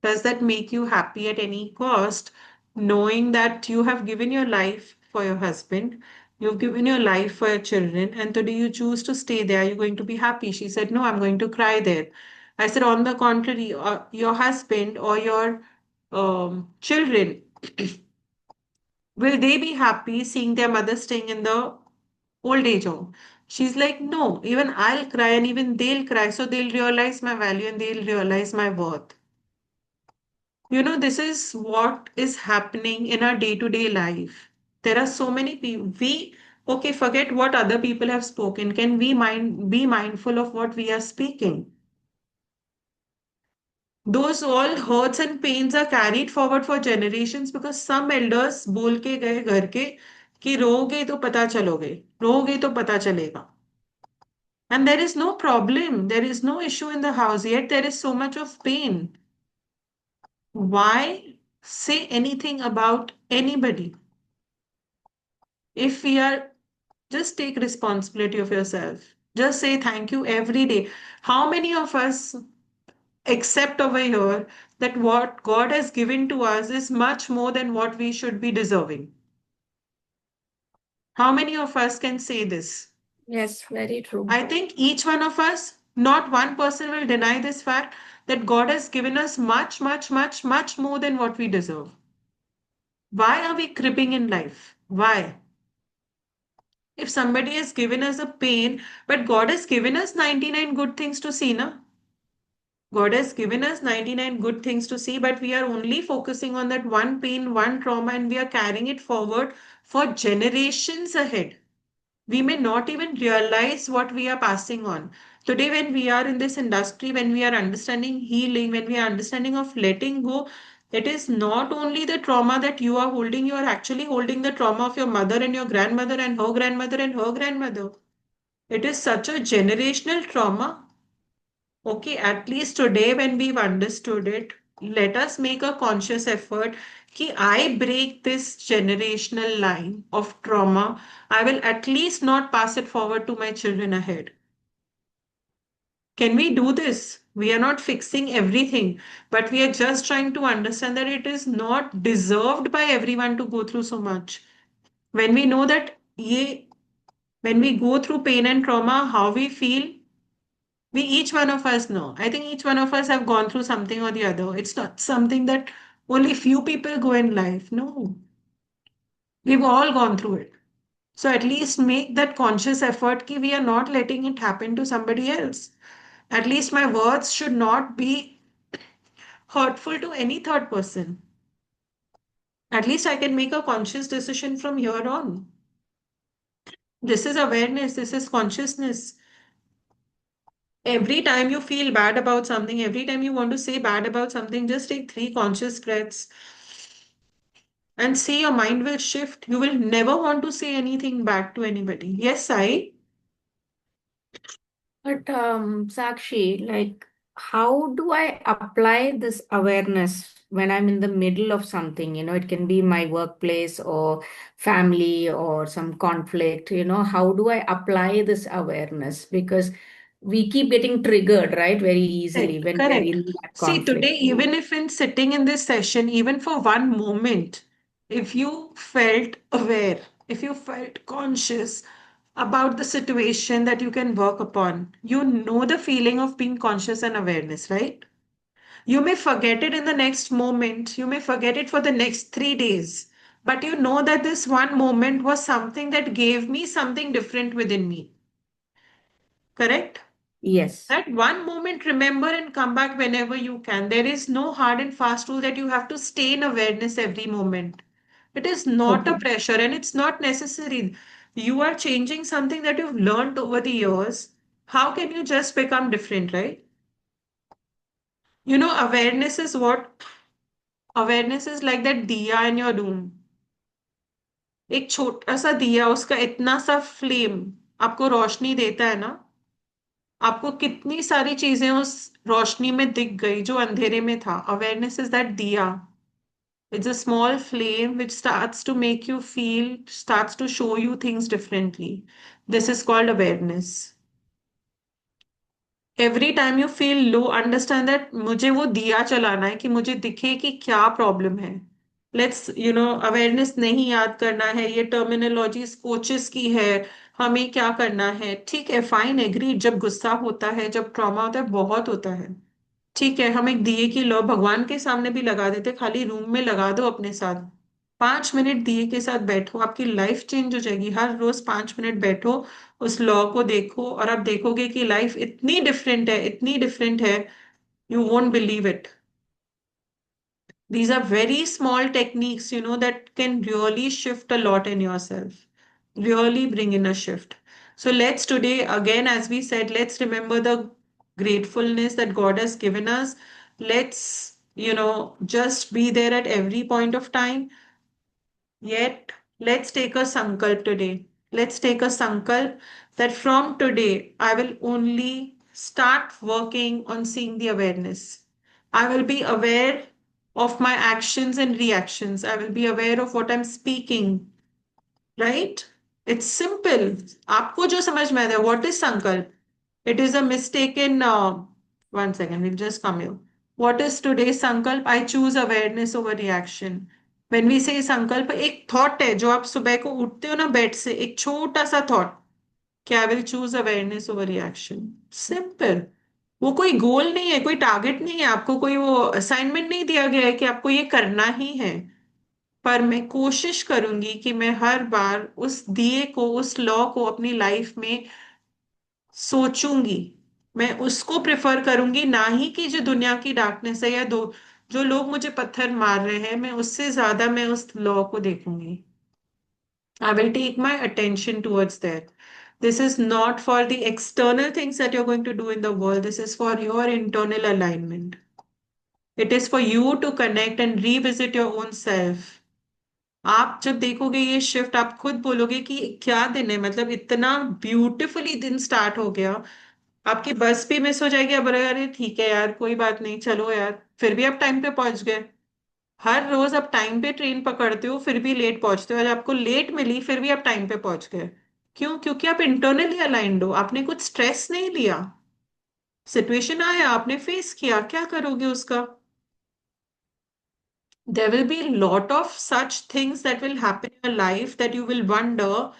Does that make you happy at any cost, knowing that you have given your life for your husband, you've given your life for your children, and today you choose to stay there? Are you going to be happy? She said, no, I'm going to cry there. I said, on the contrary, your husband or your children, will they be happy seeing their mother staying in the old age home? She's like, no, even I'll cry and even they'll cry. So they'll realize my value and they'll realize my worth. This is what is happening in our day-to-day life. There are so many people. Okay, forget what other people have spoken. Can we be mindful of what we are speaking? Those all hurts and pains are carried forward for generations because some elders बोल के गए घर के कि रोगे तो पता चलोगे, रोगे तो पता चलेगा. And there is no problem, there is no issue in the house, yet there is so much of pain. Why say anything about anybody? If we are, just take responsibility of yourself. Just say thank you every day. How many of us accept over here that what God has given to us is much more than what we should be deserving? How many of us can say this? Yes, very true. I think each one of us, not one person will deny this fact that God has given us much, much, much, much more than what we deserve. Why are we cribbing in life? Why? If somebody has given us a pain, but God has given us 99 good things to see, na? God has given us 99 good things to see, but we are only focusing on that one pain, one trauma, and we are carrying it forward for generations ahead. We may not even realize what we are passing on. Today, when we are in this industry, when we are understanding healing, when we are understanding of letting go, it is not only the trauma that you are holding, you are actually holding the trauma of your mother and your grandmother and her grandmother and her grandmother. It is such a generational trauma. Okay, at least today, when we've understood it, let us make a conscious effort कि I break this generational line of trauma. I will at least not pass it forward to my children ahead. Can we do this? We are not fixing everything, but we are just trying to understand that it is not deserved by everyone to go through so much. When we know that when we go through pain and trauma, how we feel, we each one of us know. I think each one of us have gone through something or the other. It's not something that only few people go in life. No, we've all gone through it. So at least make that conscious effort कि we are not letting it happen to somebody else. At least my words should not be hurtful to any third person. At least I can make a conscious decision from here on. This is awareness, this is consciousness. Every time you feel bad about something, every time you want to say bad about something, just take three conscious breaths and see your mind will shift. You will never want to say anything back to anybody. Yes, I. But Sakshi, like, how do I apply this awareness when I'm in the middle of something? It can be my workplace or family or some conflict. How do I apply this awareness? Because we keep getting triggered, right, very easily Correct, when we are correct. in that See, today, conflict. even if in sitting in this session, even for one moment, if you felt aware, if you felt conscious about the situation that you can work upon, you know the feeling of being conscious and awareness, right? You may forget it in the next moment, you may forget it for the next 3 days, but you know that this one moment was something that gave me something different within me, correct? Yes. That one moment, remember and come back whenever you can. There is no hard and fast rule that you have to stay in awareness every moment. It is not a Okay. pressure and it's not necessary. You are changing something that you've learned over the years. How can you just become different, right? Awareness is what? Awareness is like that diya in your room. एक छोटा सा दिया, उसका इतना सा flame आपको रोशनी देता है ना, आपको कितनी सारी चीजें उस रोशनी में दिख गई जो अंधेरे में था. अवेयरनेस इज दैट दिया. It's a small flame which starts to make you feel, starts to show you things differently. This is called awareness. Every time you feel low, understand that मुझे वो दिया चलाना है कि मुझे दिखे कि क्या प्रॉब्लम है. अवेयरनेस नहीं याद करना है, ये टर्मिनोलॉजीज कोचेस की है. हमें क्या करना है? ठीक है, फाइन, एग्री. जब गुस्सा होता है, जब ट्रॉमा होता है, बहुत होता है. ठीक है, हम एक दिए की लौ भगवान के सामने भी लगा देते, खाली रूम में लगा दो अपने साथ. 5 मिनट दिए के साथ बैठो, आपकी लाइफ चेंज हो जाएगी. हर रोज 5 मिनट बैठो, उस लॉ को देखो और आप देखोगे कि लाइफ इतनी डिफरेंट है, इतनी डिफरेंट है. You won't believe it. These are very small techniques, that can really shift a lot in yourself, really bring in a shift. So let's today, again, as we said, let's remember the gratefulness that God has given us. Let's, just be there at every point of time. Yet, let's take a sankalp today. Let's take a sankalp that from today, I will only start working on seeing the awareness. I will be aware of my actions and reactions. I will be aware of what I'm speaking, right? It's simple. आपको जो समझ में आता है, what is sankalp? It is a mistaken. One second, we'll just come here. What is today's sankalp? I choose awareness over reaction. When we say sankalp, एक thought है जो आप सुबह को उठते हो ना बेड से, एक छोटा सा thought कि I will choose awareness over reaction. Simple. वो कोई गोल नहीं है, कोई टारगेट नहीं है, आपको कोई वो असाइनमेंट नहीं दिया गया है कि आपको ये करना ही है। पर मैं कोशिश करूंगी कि मैं हर बार उस दिए को, उस लॉ को अपनी लाइफ में सोचूंगी। मैं उसको प्रेफर करूंगी, ना ही कि जो दुनिया की डार्कनेस है या जो लोग मुझे पत्थर मार रहे हैं, मैं उससे ज्यादा मैं उस लॉ को देखूंगी। I will take my attention towards that. This is not for the external things that you're going to do in the world. This is for your internal alignment. It is for you to connect and revisit your own self. आप जब देखोगे ये shift, आप खुद बोलोगे कि क्या दिन है, मतलब इतना ब्यूटिफुली दिन स्टार्ट हो गया। आपकी बस भी मिस हो जाएगी, अब अरे ठीक है यार, कोई बात नहीं, चलो यार, फिर भी आप टाइम पे पहुंच गए। हर रोज आप टाइम पे ट्रेन पकड़ते हो, फिर भी लेट पहुंचते हो। आज आपको लेट मिली, फिर भी आप टाइम पे पहुंच गए। क्यों? क्योंकि आप इंटरनली अलाइंड हो, आपने कुछ स्ट्रेस नहीं लिया। सिचुएशन आया, आपने फेस किया, क्या करोगे उसका? There will be a lot of such things that will happen in your life that you will wonder,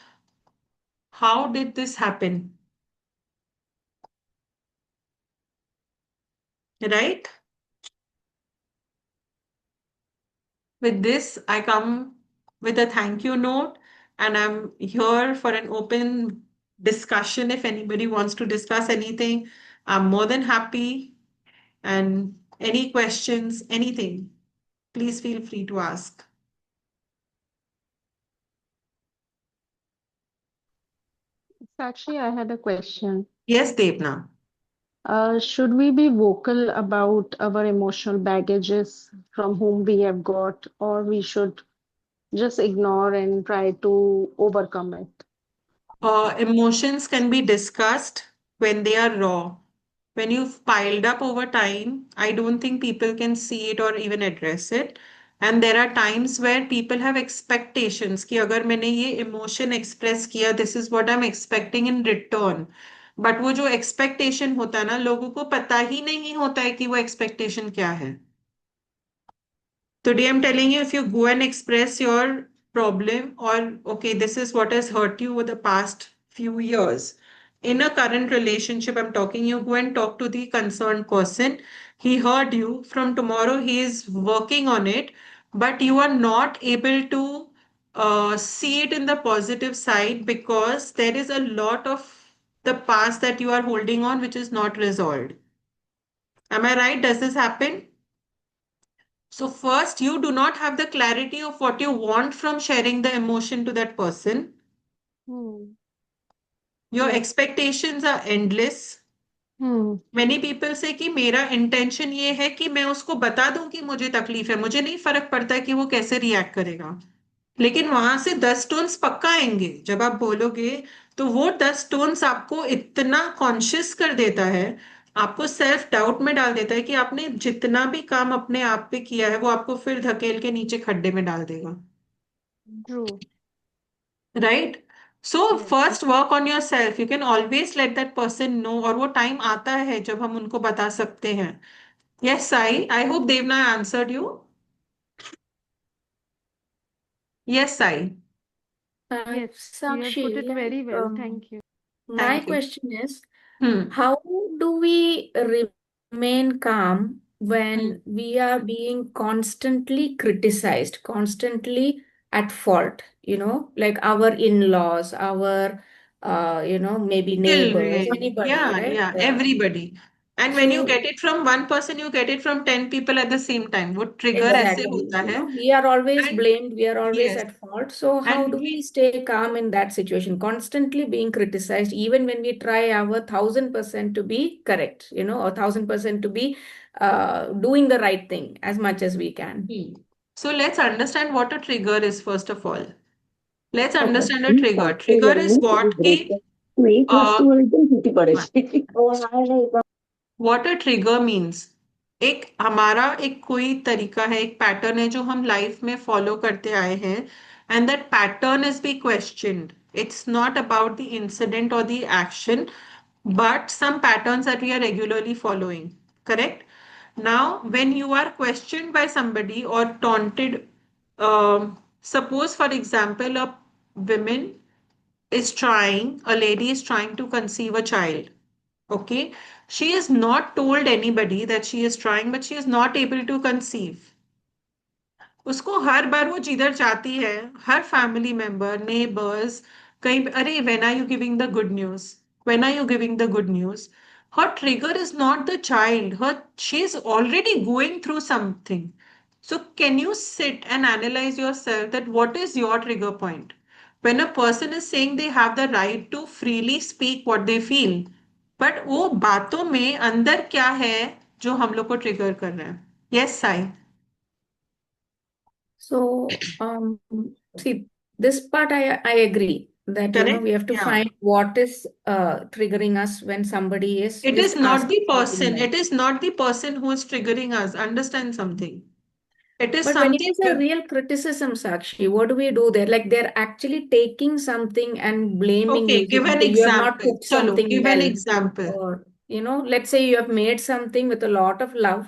how did this happen? Right? With this, I come with a thank you note, and I'm here for an open discussion. If anybody wants to discuss anything, I'm more than happy. And any questions, anything, please feel free to ask. Sakshi, I had a question. Yes, Devna. Should we be vocal about our emotional baggages from whom we have got, or we should just ignore and try to overcome it? Emotions can be discussed when they are raw. When you've piled up over time, I don't think people can see it or even address it. And there are times where people have expectations कि अगर मैंने ये emotion express किया, this is what I'm expecting in return. But वो जो expectation होता है ना, लोगों को पता ही नहीं होता है कि वो expectation क्या है। Today, I'm telling you, if you go and express your problem, or okay, this is what has hurt you over the past few years. In a current relationship, I'm talking, you go and talk to the concerned person. He heard you. From tomorrow, he is working on it, but you are not able to see it in the positive side because there is a lot of the past that you are holding on which is not resolved. Am I right? Does this happen? So, first, you do not have the clarity of what you want from sharing the emotion to that person. Hmm. Your Yes. expectations are endless. Hmm. Many people say कि मेरा intention ये है कि मैं उसको बता दूं कि मुझे तकलीफ है, मुझे नहीं फर्क पड़ता कि वो कैसे रिएक्ट करेगा। लेकिन वहां से 10 टोन्स पक्का आएंगे जब आप बोलोगे। तो वो 10 टोन्स आपको इतना कॉन्शियस कर देता है, आपको सेल्फ डाउट में डाल देता है कि आपने जितना भी काम अपने आप पे किया है वो आपको फिर धकेल के नीचे खड्डे में डाल देगा। True. Right? So Yes. First work on yourself. You can always let that person know, और वो टाइम आता है जब हम उनको बता सकते हैं। Yes, I hope Devna answered you. Yes, Sai. Yes. You have put Sakshi, it very like, well. Thank you. my thank you. question is, hmm. how do we remain calm hmm. when we are being constantly criticized, constantly at fault, like our in-laws, our, maybe neighbors, Children, anybody, yeah, right? yeah, Yeah. everybody. And when you So get it from one person, you get it from 10 people at the same time. वो trigger ऐसे exactly, होता है. we are always And blamed, we are always yes, at fault. So how and do we stay calm in that situation? Constantly being criticized, even when we try our 1,000% to be correct, or 1,000% to be doing the right thing as much as we can. So let's understand what a trigger is first of all. Let's Okay. understand a trigger. Trigger is what कि uh, what a trigger means. एक हमारा एक कोई तरीका है, एक pattern है जो हम लाइफ में फॉलो करते आए हैं, and that pattern is be questioned. It's not about the incident or the action, but some patterns that we are regularly following. Correct? Now, when you are questioned by somebody or taunted, suppose, for example, woman a lady is trying to conceive a child. Okay. She is not told anybody that she is trying, but she is not able to conceive. उसको हर बार वो जिधर जाती है, हर family member, neighbours, कहीं अरे when are you giving the good news, when are you giving the good news, her trigger is not the child, her she is already going through something. So can you sit and analyze yourself that what is your trigger point when a person is saying they have the right to freely speak what they feel, but वो बातों में अंदर क्या है जो हम लोग को ट्रिगर कर रहे हैं. Yes, Sai. So, see, this part I agree that we Correct? have to Yeah. find what is triggering us when somebody is It just is not asking the something person. like. It is not the person who is triggering us. Understand something. It is But when it something. is a real criticism, Sakshi, what do we do there? Like they're actually taking something and blaming Okay, you. give an Saying you have not example. cooked Chalo, something give an well. example. Or, let's say you have made something with a lot of love,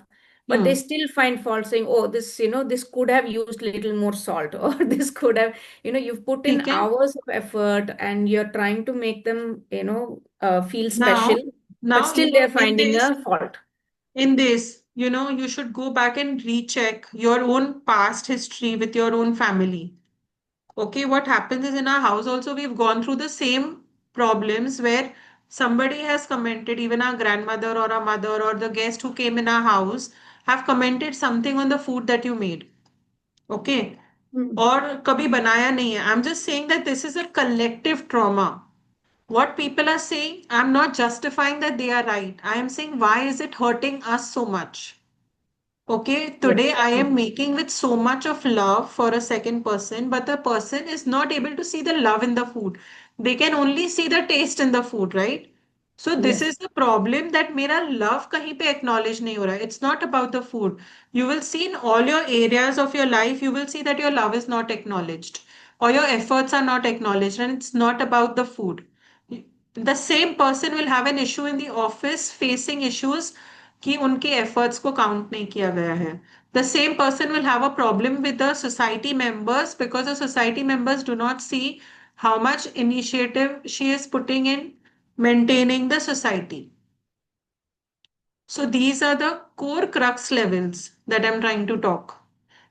but they Hmm. still find fault saying, oh, this could have used little more salt, or this could have, you've put in ठीक है. hours of effort and you're trying to make them, feel special, Now, but now, still they're finding this, a fault. in this, you should go back and recheck your own past history with your own family. Okay, what happens is in our house also we've gone through the same problems where somebody has commented, even our grandmother or our mother or the guest who came in our house have commented something on the food that you made. Okay. Hmm. और कभी बनाया नहीं है. I'm just saying that this is a collective trauma. What people are saying, I'm not justifying that they are right. I am saying why is it hurting us so much? Okay, today Yes. I am making with so much of love for a second person, but the person is not able to see the love in the food. They can only see the taste in the food, right? So this is Yes. the problem that मेरा love कहीं पे acknowledge नहीं हो रहा है. It's not about the food. You will see in all your areas of your life, you will see that your love is not acknowledged or your efforts are not acknowledged, and it's not about the food. The same person will have an issue in the office facing issues कि उनके efforts को count नहीं किया गया है. The same person will have a problem with the society members because the society members do not see how much initiative she is putting in maintaining the society. So these are the core crux levels that I'm trying to talk.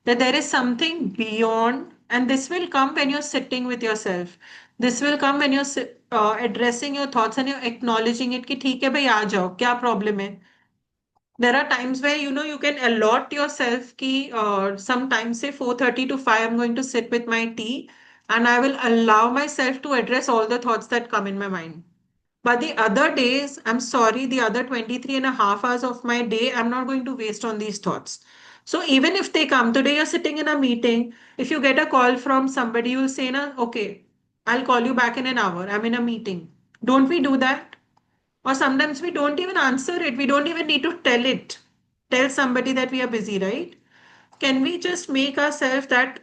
That there is something beyond, and this will come when you're sitting with yourself. This will come when you're addressing your thoughts and you're acknowledging it कि ठीक है भाई आ जाओ क्या problem है. There are times where you can allot yourself ki sometimes say 4:30 to 5 I'm going to sit with my tea and I will allow myself to address all the thoughts that come in my mind. But the other days, I'm sorry, the other 23 and a half hours of my day, I'm not going to waste on these thoughts. So even if they come, today you're sitting in a meeting, if you get a call from somebody, you'll say, na, okay, I'll call you back in an hour. I'm in a meeting. Don't we do that? Or sometimes we don't even answer it. We don't even need to tell somebody that we are busy, right? Can we just make ourselves that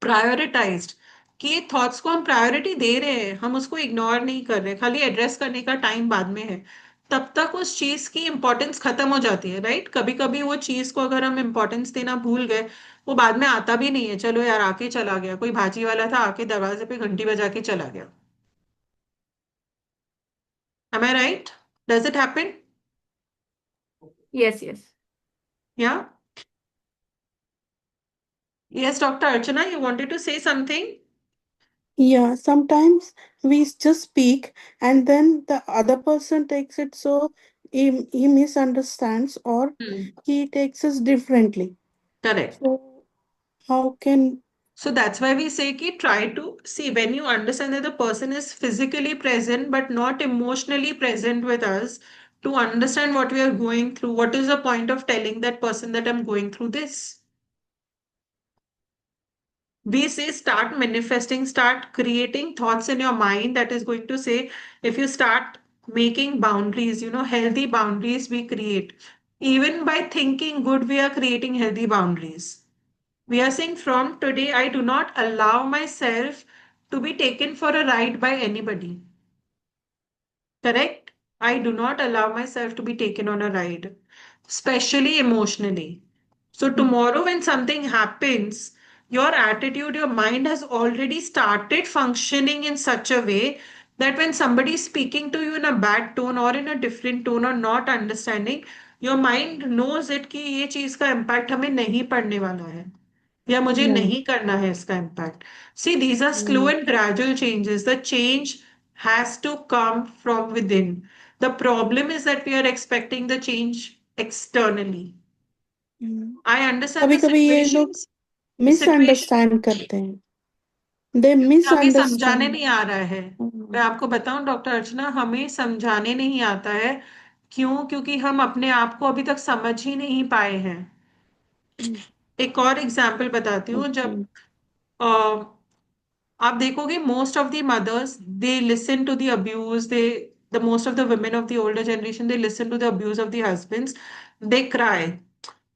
prioritised कि ये thoughts को हम priority दे रहे हैं, हम उसको ignore नहीं कर रहे, खाली एड्रेस करने का टाइम बाद में है. तब तक उस चीज की इंपॉर्टेंस खत्म हो जाती है, राइट? कभी कभी वो चीज को अगर हम इंपॉर्टेंस देना भूल गए, वो बाद में आता भी नहीं है. चलो यार आके चला गया, कोई भाजी वाला था आके दरवाजे पे घंटी बजा के चला गया. Am I right? Does it happen? Yes, yes. या yes doctor Archana, you wanted to say something. Yeah, sometimes we just speak and then the other person takes it so he misunderstands or Hmm. he takes us differently. Correct. So how can So that's why we say ki try to see when you understand that the person is physically present but not emotionally present with us, to understand what we are going through. What is the point of telling that person that I'm going through this? We say start manifesting, start creating thoughts in your mind that is going to say, if you start making boundaries, healthy boundaries we create. Even by thinking good, we are creating healthy boundaries. We are saying from today, I do not allow myself to be taken for a ride by anybody. Correct? I do not allow myself to be taken on a ride, especially emotionally. So, tomorrow, when something happens, your attitude, your mind has already started functioning in such a way that when somebody is speaking to you in a bad tone or in a different tone or not understanding, your mind knows it कि ये चीज का impact हमें नहीं पड़ने वाला है या मुझे Yeah. नहीं करना है इसका impact. See, these are slow Mm. and gradual changes. The change has to come from within. The problem is that we are expecting the change externally. I understand कभी the कभी ये लोग situations. Situation मिसअंडरस्टैंड करते हैं, दे क्योंकि हमें समझाने misunderstand. नहीं आ रहा है। मैं आपको बताऊं डॉक्टर अर्चना, हमें समझाने नहीं आता है। क्यों? क्योंकि हम अपने आप को अभी तक समझ ही नहीं पाए हैं। एक और एग्जाम्पल बताती हूँ। ओके। जब आप देखोगे most of the mothers they listen to the abuse, they the most of the women of the older generation they listen to the abuse of the husbands, they cry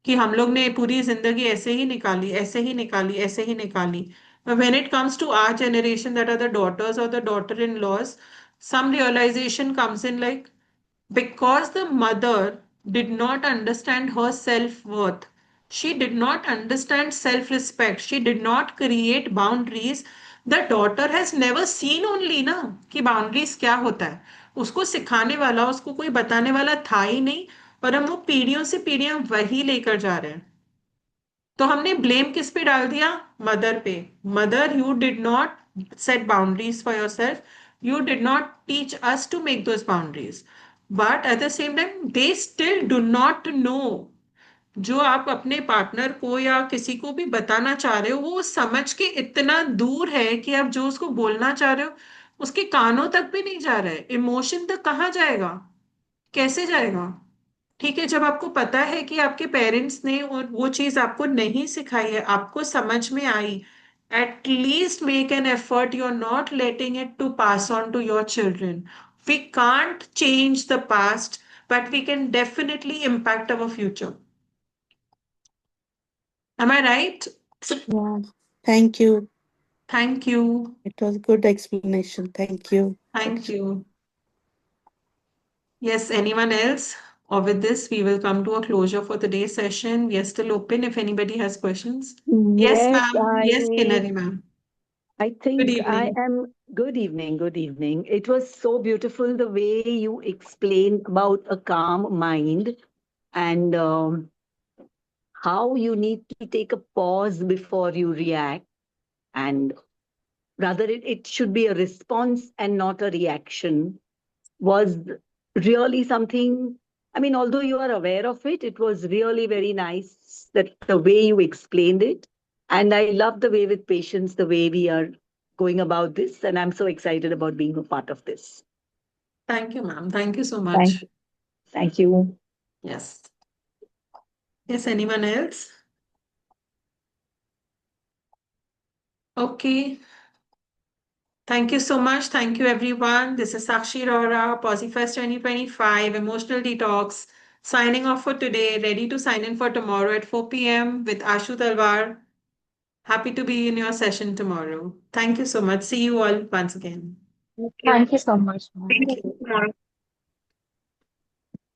कि हम लोग ने पूरी जिंदगी ऐसे ही निकाली, ऐसे ही निकाली, ऐसे ही निकाली। When it comes to our generation, that are the daughters or the daughter-in-laws, some realization comes in like, because the mother did not understand her self-worth, she did not understand self-respect, she did not create boundaries. The daughter has never seen only ना कि boundaries क्या होता है। उसको सिखाने वाला, उसको कोई बताने वाला था ही नहीं, पर हम वो पीढ़ियों से पीढ़ियां वही लेकर जा रहे हैं। तो हमने ब्लेम किस पे डाल दिया? मदर पे। Mother, you did not set boundaries for yourself, you did not teach us to make those boundaries, but at the same time they still do not know. जो आप अपने पार्टनर को या किसी को भी बताना चाह रहे हो, वो समझ के इतना दूर है कि आप जो उसको बोलना चाह रहे हो उसके कानों तक भी नहीं जा रहा है। इमोशन तक कहाँ जाएगा? कैसे जाएगा? ठीक है, जब आपको पता है कि आपके पेरेंट्स ने और वो चीज आपको नहीं सिखाई है, आपको समझ में आई, at least make an effort, you are not letting it to pass on to your children. We can't change the past, but we can definitely impact our future. Am I right? Yeah. Thank you. Thank you. It was good explanation. Thank you. Thank you. Yes, anyone else? Or with this, we will come to a closure for today's session. We are still open if anybody has questions. Yes, Yes, ma'am. Yes, Kinari, ma'am. I Good think I evening. am. Good evening, good evening. It was so beautiful the way you explained about a calm mind and how you need to take a pause before you react. And rather, it should be a response and not a reaction. Was really something. I mean, although you are aware of it, it was really very nice that the way you explained it. And I love the way with patience, the way we are going about this. And I'm so excited about being a part of this. Thank you, ma'am. Thank you so Thank much. you. Thank you. Yes. Yes, anyone else? Okay. Thank you so much. Thank you, everyone. This is Sakshi Rohra, PosiFest 2025, Emotional Detox, signing off for today, ready to sign in for tomorrow at 4 p.m. with Ashu Talwar. Happy to be in your session tomorrow. Thank you so much. See you all once again. Thank you so much, ma'am. Thank you.